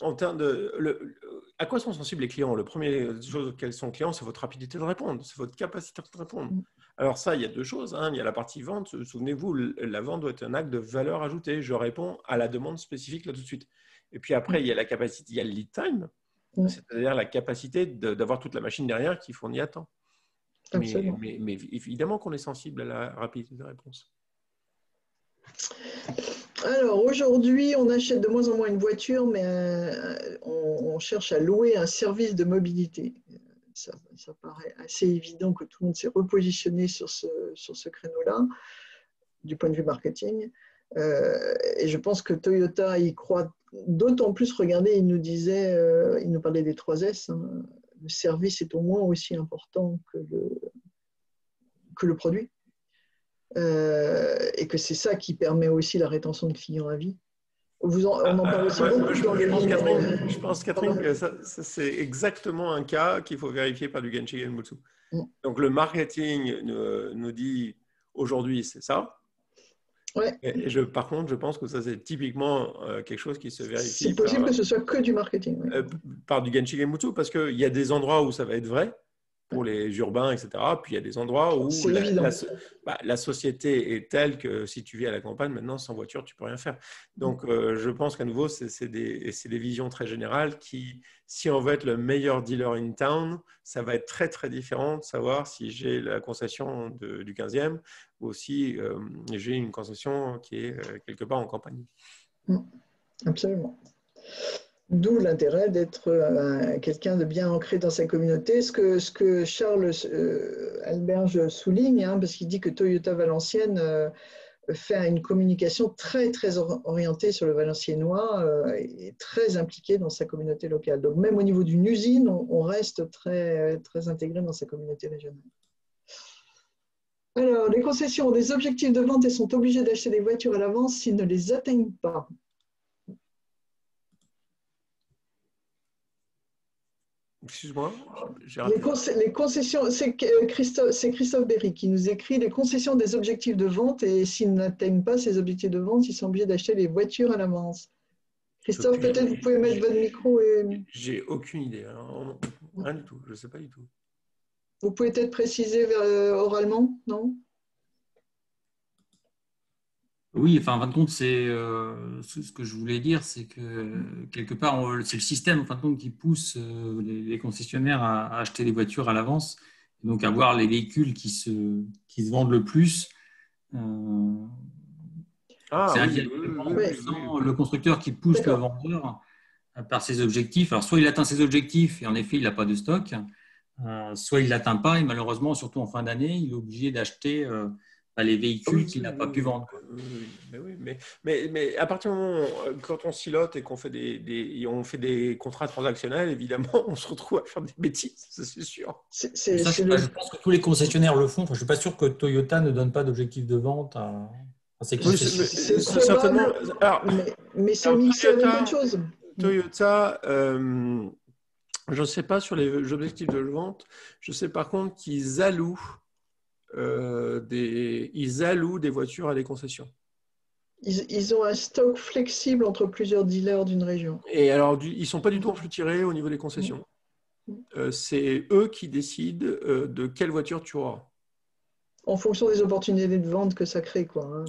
B: à quoi sont sensibles les clients? Le premier chose auquel sont clients, c'est votre rapidité de répondre, c'est votre capacité de répondre. Alors ça, il y a deux choses. Il y a la partie vente. Souvenez-vous, la vente doit être un acte de valeur ajoutée. Je réponds à la demande spécifique là tout de suite. Et puis après, il y a la capacité, il y a le lead time, c'est-à-dire la capacité d'avoir toute la machine derrière qui fournit à temps. Mais évidemment qu'on est sensible à la rapidité de réponse. Alors
A: aujourd'hui, on achète de moins en moins une voiture, mais on cherche à louer un service de mobilité. Ça paraît assez évident que tout le monde s'est repositionné sur ce créneau-là, du point de vue marketing. Et je pense que Toyota y croit d'autant plus. Regardez, il nous parlait des 3S. Le service est au moins aussi important que le produit. Et que c'est ça qui permet aussi la rétention de clients à vie. On en parle aussi beaucoup dans le livre.
B: Je pense, Catherine, que ça, c'est exactement un cas qu'il faut vérifier par du Genchi Genbutsu. Donc, le marketing nous dit aujourd'hui, c'est ça.
A: Ouais.
B: Et par contre, je pense que ça, c'est typiquement quelque chose qui se vérifie.
A: C'est possible que ce soit que du marketing.
B: Par du Genchi Genbutsu, parce qu'il y a des endroits où ça va être vrai, pour les urbains, etc. Puis il y a des endroits où la société est telle que si tu vis à la campagne, maintenant, sans voiture, tu ne peux rien faire. Donc, je pense qu'à nouveau, c'est des visions très générales qui, si on veut être le meilleur dealer in town, ça va être très, très différent de savoir si j'ai la concession du 15e ou si j'ai une concession qui est quelque part en campagne.
A: Absolument. D'où l'intérêt d'être quelqu'un de bien ancré dans sa communauté. Ce que Charles Alberge souligne, parce qu'il dit que Toyota Valenciennes fait une communication très, très orientée sur le valenciennois et très impliqué dans sa communauté locale. Donc même au niveau d'une usine, on reste très, très intégré dans sa communauté régionale. Alors, les concessions ont des objectifs de vente et sont obligés d'acheter des voitures à l'avance s'ils ne les atteignent pas.
B: Excuse-moi.
A: Les concessions, c'est Christophe Berry qui nous écrit les concessions ont des objectifs de vente et s'ils n'atteignent pas ces objectifs de vente, ils sont obligés d'acheter les voitures à l'avance. Christophe, peut-être vous pouvez mettre votre micro.
B: J'ai aucune idée. Rien du tout. Je ne sais pas du tout.
A: Vous pouvez peut-être préciser oralement, non?
D: Oui, enfin, en fin de compte, c'est ce que je voulais dire, c'est que quelque part, c'est le système en fin de compte qui pousse les concessionnaires à acheter des voitures à l'avance, et donc avoir les véhicules qui se vendent le plus. Le constructeur qui pousse le vendeur par ses objectifs. Alors, soit il atteint ses objectifs et en effet, il n'a pas de stock, soit il ne l'atteint pas et malheureusement, surtout en fin d'année, il est obligé d'acheter les véhicules qu'il n'a pas pu vendre.
B: Mais à partir du moment où, quand on silote et qu'on fait on fait des contrats transactionnels, évidemment, on se retrouve à faire des bêtises, ça, c'est sûr.
D: Je pense que tous les concessionnaires le font. Enfin, je ne suis pas sûr que Toyota ne donne pas d'objectif de vente à ses concessionnaires.
A: C'est
B: certainement.
A: Mais c'est mixé avec autre chose.
B: Toyota, je ne sais pas sur les objectifs de vente. Je sais par contre qu'ils allouent des voitures à des concessions.
A: Ils ont un stock flexible entre plusieurs dealers d'une région.
B: Et alors, ils ne sont pas du tout en flux tiré au niveau des concessions. C'est eux qui décident de quelle voiture tu auras.
A: En fonction des opportunités de vente que ça crée, quoi.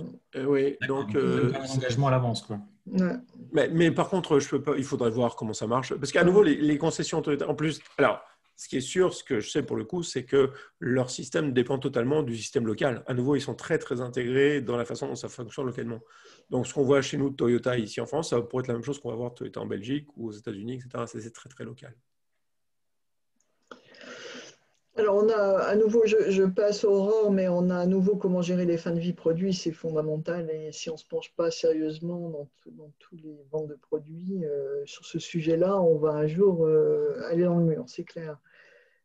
B: Oui, donc
D: un engagement à l'avance, quoi.
A: Ouais.
B: Mais par contre, je peux pas. Il faudrait voir comment ça marche, parce qu'à nouveau, les concessions Toyota. En plus, alors, ce qui est sûr, ce que je sais pour le coup, c'est que leur système dépend totalement du système local. À nouveau, ils sont très très intégrés dans la façon dont ça fonctionne localement. Donc, ce qu'on voit chez nous de Toyota ici en France, ça pourrait être la même chose qu'on va voir de Toyota en Belgique ou aux États-Unis, etc. C'est très très local.
A: Alors, on a à nouveau, je passe au Aurore, mais on a à nouveau comment gérer les fins de vie produits, c'est fondamental. Et si on ne se penche pas sérieusement dans tous les ventes de produits, sur ce sujet-là, on va un jour aller dans le mur, c'est clair.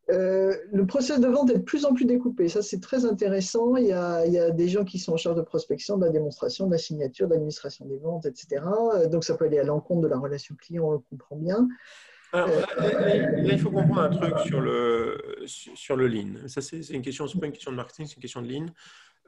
A: Le processus de vente est de plus en plus découpé. Ça, c'est très intéressant. Il y a des gens qui sont en charge de prospection, de la démonstration, de la signature, de l'administration des ventes, etc. Donc, ça peut aller à l'encontre de la relation client, on le comprend bien.
B: Alors, là, il faut comprendre un truc sur le lean. Ça, c'est une question, c'est pas une question de marketing, c'est une question de lean.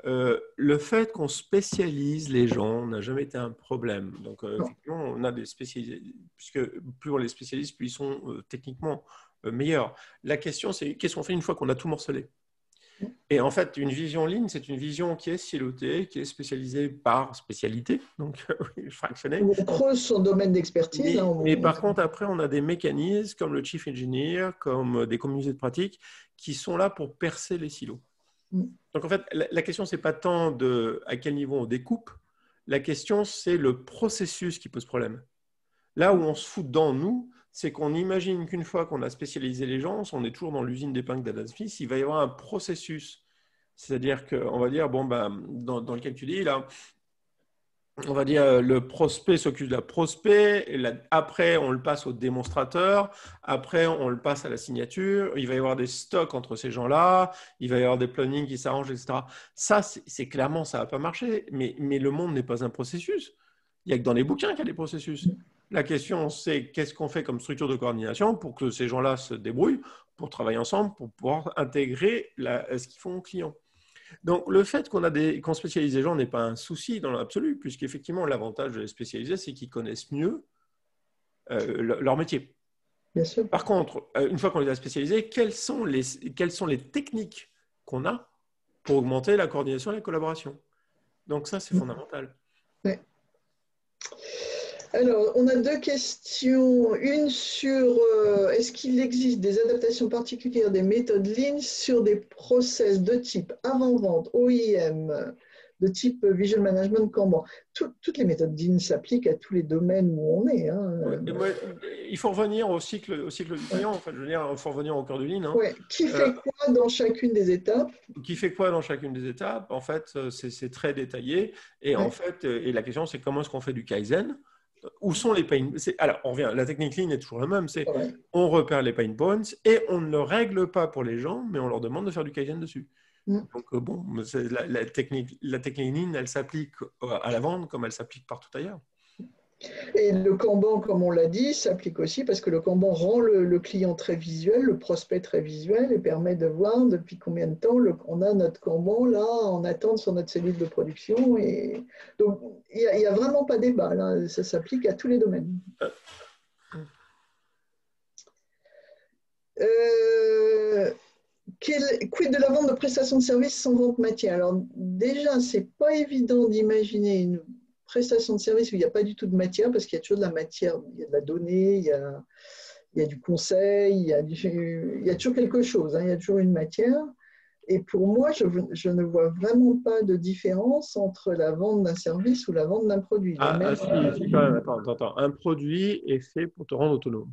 B: Le fait qu'on spécialise les gens n'a jamais été un problème. Donc, effectivement, on a des spécialisés, puisque plus on les spécialise, plus ils sont techniquement meilleurs. La question, c'est qu'est-ce qu'on fait une fois qu'on a tout morcelé? Et en fait, une vision lean, c'est une vision qui est silotée, qui est spécialisée par spécialité, donc fractionnée.
A: On creuse son domaine d'expertise.
B: Mais par contre, après, on a des mécanismes comme le chief engineer, comme des communautés de pratique, qui sont là pour percer les silos. Donc en fait, la question, ce n'est pas tant à quel niveau on découpe, la question, c'est le processus qui pose problème. Là où on se fout dedans, nous, c'est qu'on imagine qu'une fois qu'on a spécialisé les gens, on est toujours dans l'usine d'épingle d'Adam Smith, il va y avoir un processus. C'est-à-dire qu'on va dire, bon, ben, dans le cas que tu dis, là, on va dire le prospect s'occupe de la prospect, et après on le passe au démonstrateur, après on le passe à la signature, il va y avoir des stocks entre ces gens-là, il va y avoir des plannings qui s'arrangent, etc. Ça, c'est clairement, ça ne va pas marcher, mais le monde n'est pas un processus. Il n'y a que dans les bouquins qu'il y a des processus. La question, c'est qu'est-ce qu'on fait comme structure de coordination pour que ces gens-là se débrouillent, pour travailler ensemble, pour pouvoir intégrer ce qu'ils font aux clients. Donc, le fait qu'on spécialise les gens n'est pas un souci dans l'absolu, puisqu'effectivement, l'avantage de les spécialiser, c'est qu'ils connaissent mieux leur métier.
A: Bien sûr.
B: Par contre, une fois qu'on les a spécialisés, quelles sont les techniques qu'on a pour augmenter la coordination et la collaboration? Donc ça, c'est fondamental.
A: Ouais. Alors, on a deux questions. Une sur est-ce qu'il existe des adaptations particulières des méthodes Lean sur des process de type avant-vente, OIM, de type Visual Management, Kanban. Toutes les méthodes Lean s'appliquent à tous les domaines où on est.
B: Il faut revenir au cycle du client. Enfin, je veux dire, il faut revenir au cœur du Lean.
A: Qui fait quoi dans chacune des étapes?
B: Qui fait quoi dans chacune des étapes? En fait, c'est très détaillé. Et en fait, la question, c'est comment est-ce qu'on fait du Kaizen? Où sont les pain points? Alors, on revient. La technique Lean est toujours la même. C'est on repère les pain points et on ne règle pas pour les gens, mais on leur demande de faire du Kaizen dessus. Donc, bon, la technique Lean, elle s'applique à la vente comme elle s'applique partout ailleurs.
A: Et le Kanban, comme on l'a dit, s'applique aussi parce que le Kanban rend le client très visuel, le prospect très visuel et permet de voir depuis combien de temps on a notre Kanban là en attente sur notre cellule de production. Et donc, il n'y a vraiment pas débat, là. Ça s'applique à tous les domaines. Quid de la vente de prestations de services sans vente matière? Alors déjà, ce n'est pas évident d'imaginer une prestation de service où il n'y a pas du tout de matière, parce qu'il y a toujours de la matière, il y a de la donnée, il y a du conseil, il y a toujours quelque chose, il y a toujours une matière. Et pour moi, je ne vois vraiment pas de différence entre la vente d'un service ou la vente d'un produit.
B: Si, quand même, attends. Un produit est fait pour te rendre autonome.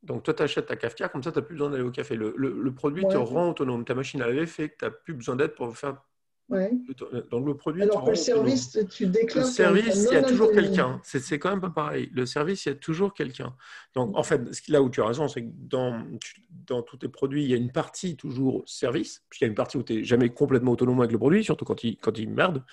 B: Donc, toi, tu achètes ta cafetière, comme ça, tu n'as plus besoin d'aller au café. Le produit te rend autonome. Ta machine à laver fait que tu n'as plus besoin d'aide pour faire
A: Ouais.
B: Donc, le produit,
A: alors que le service, tu déclares...
B: Le service, il y a toujours quelqu'un. C'est quand même pas pareil. Le service, il y a toujours quelqu'un. Donc, en fait, là où tu as raison, c'est que dans tous tes produits, il y a une partie toujours service, puisqu'il y a une partie où tu n'es jamais complètement autonome avec le produit, surtout quand il merde.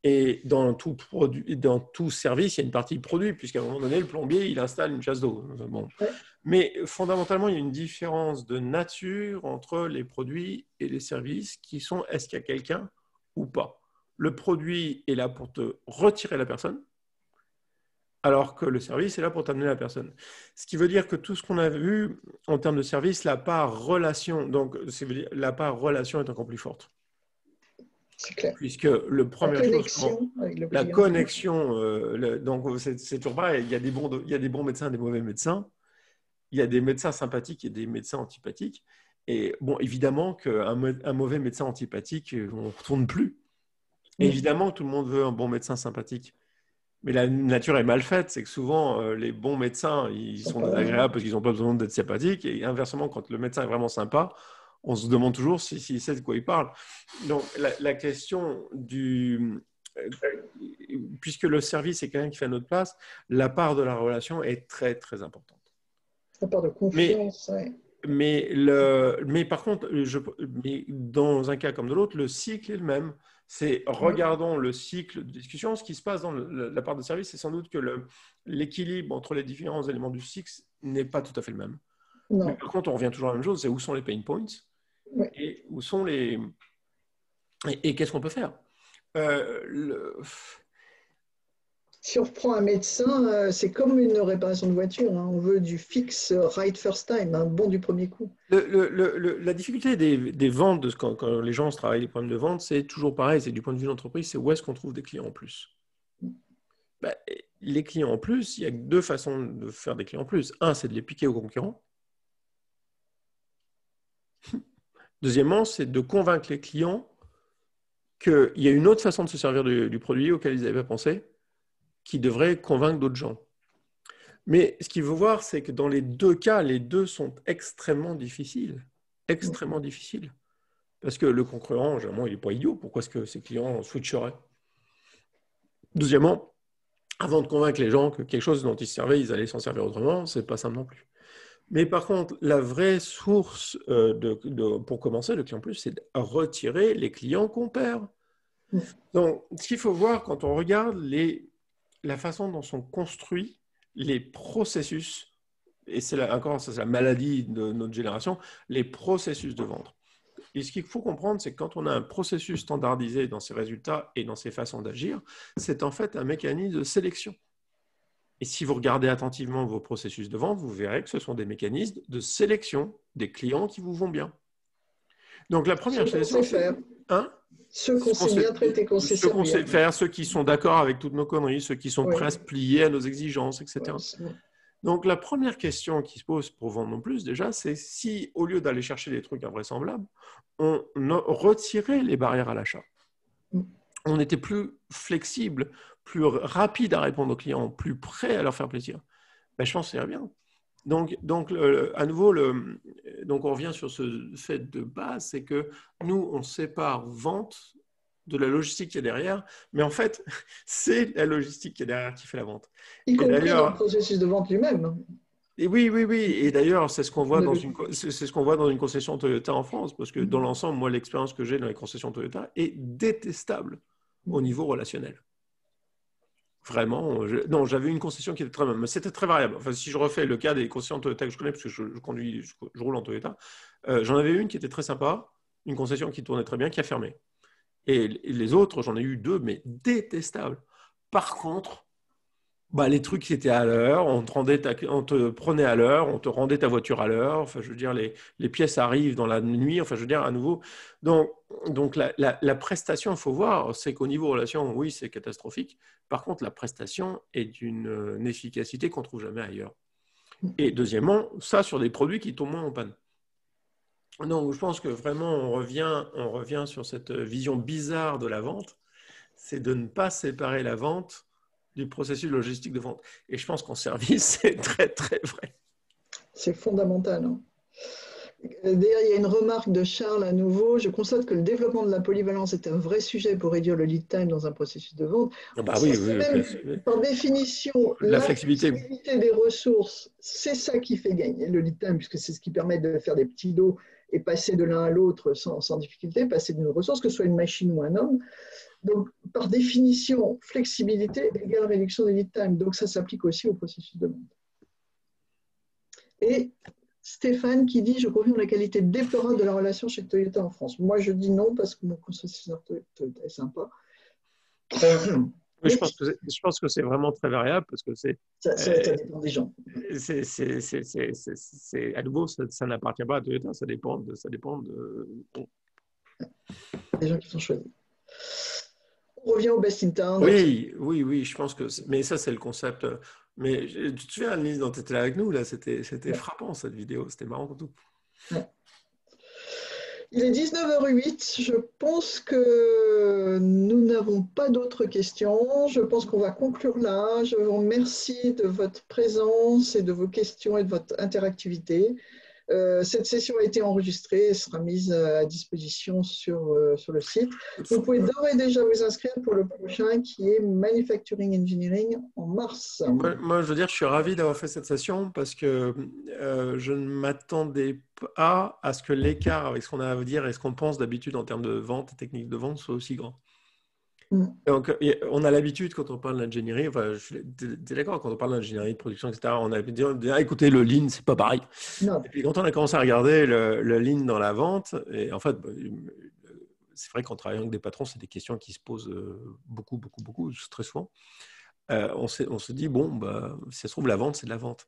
B: Et dans tout service, il y a une partie produit, puisqu'à un moment donné, le plombier, il installe une chasse d'eau. Bon. Ouais. Mais fondamentalement, il y a une différence de nature entre les produits et les services qui sont est-ce qu'il y a quelqu'un ou pas. Le produit est là pour te retirer la personne, alors que le service est là pour t'amener la personne. Ce qui veut dire que tout ce qu'on a vu en termes de service, la part relation, donc la part relation est encore plus forte.
A: C'est clair.
B: Puisque le premier la connexion, donc c'est toujours pareil, il y a des bons médecins, des mauvais médecins, il y a des médecins sympathiques et des médecins antipathiques. Et bon, évidemment qu'un mauvais médecin antipathique, on ne retourne plus. Et évidemment que tout le monde veut un bon médecin sympathique. Mais la nature est mal faite, c'est que souvent, les bons médecins, ils sont désagréables parce qu'ils n'ont pas besoin d'être sympathiques. Et inversement, quand le médecin est vraiment sympa, on se demande toujours s'il sait de quoi il parle. Donc, la question puisque le service est quelqu'un qui fait à notre place, la part de la relation est très, très importante.
A: La part de confiance,
B: mais par contre, dans un cas comme dans l'autre, le cycle est le même. Regardons le cycle de discussion. Ce qui se passe dans la part de service, c'est sans doute que l'équilibre entre les différents éléments du cycle n'est pas tout à fait le même. Non. Mais par contre, on revient toujours à la même chose, c'est où sont les pain points et où sont et qu'est-ce qu'on peut faire.
A: Si on reprend un médecin, c'est comme une réparation de voiture. On veut du fixe right first time, un bon du premier coup.
B: La difficulté des ventes, quand les gens travaillent les problèmes de vente, c'est toujours pareil. C'est du point de vue de l'entreprise, c'est où est-ce qu'on trouve des clients en plus. Les clients en plus, il y a deux façons de faire des clients en plus. Un, c'est de les piquer aux concurrents. Deuxièmement, c'est de convaincre les clients qu'il y a une autre façon de se servir du produit auquel ils n'avaient pas pensé, qui devrait convaincre d'autres gens. Mais ce qu'il faut voir, c'est que dans les deux cas, les deux sont extrêmement difficiles. Extrêmement difficiles. Parce que le concurrent, généralement, il n'est pas idiot. Pourquoi est-ce que ses clients switcheraient? Deuxièmement, avant de convaincre les gens que quelque chose dont ils se servaient, ils allaient s'en servir autrement, ce n'est pas simple non plus. Mais par contre, la vraie source pour commencer, le client plus, c'est de retirer les clients qu'on perd. Donc, ce qu'il faut voir quand on regarde la façon dont sont construits les processus, et c'est la maladie de notre génération, les processus de vente. Et ce qu'il faut comprendre, c'est que quand on a un processus standardisé dans ses résultats et dans ses façons d'agir, c'est en fait un mécanisme de sélection. Et si vous regardez attentivement vos processus de vente, vous verrez que ce sont des mécanismes de sélection des clients qui vous vont bien. Donc la première chose, c'est...
A: Ceux qu'on sait bien traiter, qu'on sait servir.
B: Ceux qu'on sait faire, ceux qui sont d'accord avec toutes nos conneries, ceux qui sont prêts à se plier à nos exigences, etc. Donc, la première question qui se pose pour vendre non plus, déjà, c'est si, au lieu d'aller chercher des trucs invraisemblables, on retirait les barrières à l'achat. On était plus flexible, plus rapide à répondre aux clients, plus prêt à leur faire plaisir. Ben, je pense que ça irait bien. Donc, à nouveau, donc on revient sur ce fait de base, c'est que nous, on sépare vente de la logistique qui est derrière, mais en fait, c'est la logistique qui est derrière qui fait la vente.
A: Y compris dans le processus de vente lui-même.
B: Et oui. Et d'ailleurs, c'est ce qu'on voit dans une concession Toyota en France, parce que dans l'ensemble, moi, l'expérience que j'ai dans les concessions Toyota est détestable au niveau relationnel. Vraiment, j'avais une concession qui était très... Mais c'était très variable. Enfin, si je refais le cas des concessions Toyota que je connais, parce que je roule en Toyota, j'en avais une qui était très sympa, une concession qui tournait très bien, qui a fermé. Et les autres, j'en ai eu deux, mais détestables. Par contre, les trucs qui étaient à l'heure, on te prenait à l'heure, on te rendait ta voiture à l'heure. Enfin, je veux dire, les pièces arrivent dans la nuit. Enfin, je veux dire, à nouveau. Donc la prestation, il faut voir, c'est qu'au niveau relation, oui, c'est catastrophique. Par contre, la prestation est d'une efficacité qu'on ne trouve jamais ailleurs. Et deuxièmement, ça sur des produits qui tombent moins en panne. Donc, je pense que vraiment, on revient sur cette vision bizarre de la vente, c'est de ne pas séparer la vente du processus logistique de vente. Et je pense qu'en service, c'est très, très vrai.
A: C'est fondamental. D'ailleurs, il y a une remarque de Charles à nouveau. Je constate que le développement de la polyvalence est un vrai sujet pour réduire le lead time dans un processus de vente.
B: Bah oui, oui,
A: Même, par définition,
B: la flexibilité
A: des ressources, c'est ça qui fait gagner le lead time, puisque c'est ce qui permet de faire des petits lots et passer de l'un à l'autre sans difficulté, passer d'une ressource, que ce soit une machine ou un homme. Donc, par définition, flexibilité égale réduction des lead time. Donc, ça s'applique aussi au processus de vente. Et Stéphane qui dit « Je confirme la qualité déplorable de la relation chez Toyota en France ». Moi, je dis non parce que mon concessionnaire Toyota est sympa.
B: Oui, je pense que c'est vraiment très variable parce que c'est…
A: Ça dépend des gens.
B: À nouveau, ça n'appartient pas à Toyota, ça dépend de…
A: Des gens qui sont choisis. On revient au best in town.
B: Oui, je pense que… Mais ça, c'est le concept… Mais tu te souviens, Annelise, quand tu étais là avec nous, là, c'était frappant cette vidéo, c'était marrant pour tout.
A: Ouais. Il est 19h08, je pense que nous n'avons pas d'autres questions. Je pense qu'on va conclure là. Je vous remercie de votre présence et de vos questions et de votre interactivité. Cette session a été enregistrée et sera mise à disposition sur le site. Vous pouvez d'ores et déjà vous inscrire pour le prochain qui est Manufacturing Engineering en mars.
B: Moi, je veux dire, je suis ravi d'avoir fait cette session parce que je ne m'attendais pas à ce que l'écart avec ce qu'on a à dire et ce qu'on pense d'habitude en termes de vente et technique de vente soit aussi grand. Donc, on a l'habitude, quand on parle d'ingénierie, enfin, tu es d'accord, quand on parle d'ingénierie, de production, etc., on a l'habitude de dire, écoutez, le lean, c'est pas pareil.
A: Non.
B: Et puis, quand on a commencé à regarder le lean dans la vente, et en fait, c'est vrai qu'en travaillant avec des patrons, c'est des questions qui se posent beaucoup, très souvent. On se dit, bon, bah, si ça se trouve, la vente, c'est de la vente.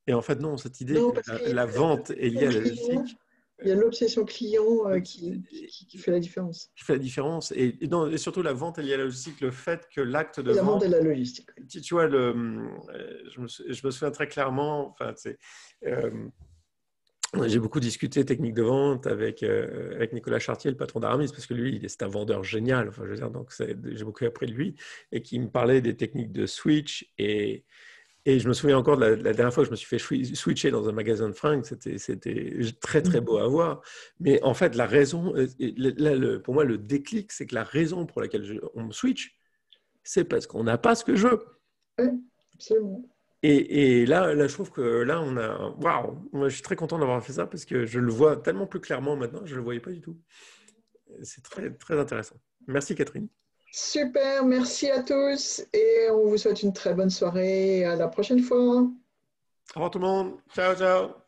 B: Et en fait, non, cette idée que la vente est liée à la logistique.
A: Il y a l'obsession client qui fait la différence.
B: Qui fait la différence. Et surtout, la vente est liée à la logistique, le fait que l'acte de
A: vente… La vente
B: et
A: la logistique.
B: Tu vois, je me souviens très clairement, enfin, j'ai beaucoup discuté technique de vente avec Nicolas Chartier, le patron d'Aramis, parce que lui, c'est un vendeur génial. Enfin, je veux dire, donc j'ai beaucoup appris de lui et qui me parlait des techniques de switch. Et je me souviens encore de la dernière fois que je me suis fait switcher dans un magasin de fringues, c'était très, très beau à voir. Mais en fait, la raison, pour moi, le déclic, c'est que la raison pour laquelle on me switch, c'est parce qu'on n'a pas ce que je veux.
A: Oui, absolument.
B: Et là, je trouve que là, on a… Waouh! Moi, je suis très content d'avoir fait ça parce que je le vois tellement plus clairement maintenant, je ne le voyais pas du tout. C'est très, très intéressant. Merci, Catherine.
A: Super, merci à tous et on vous souhaite une très bonne soirée. À la prochaine fois.
B: Au revoir tout le monde. Ciao, ciao.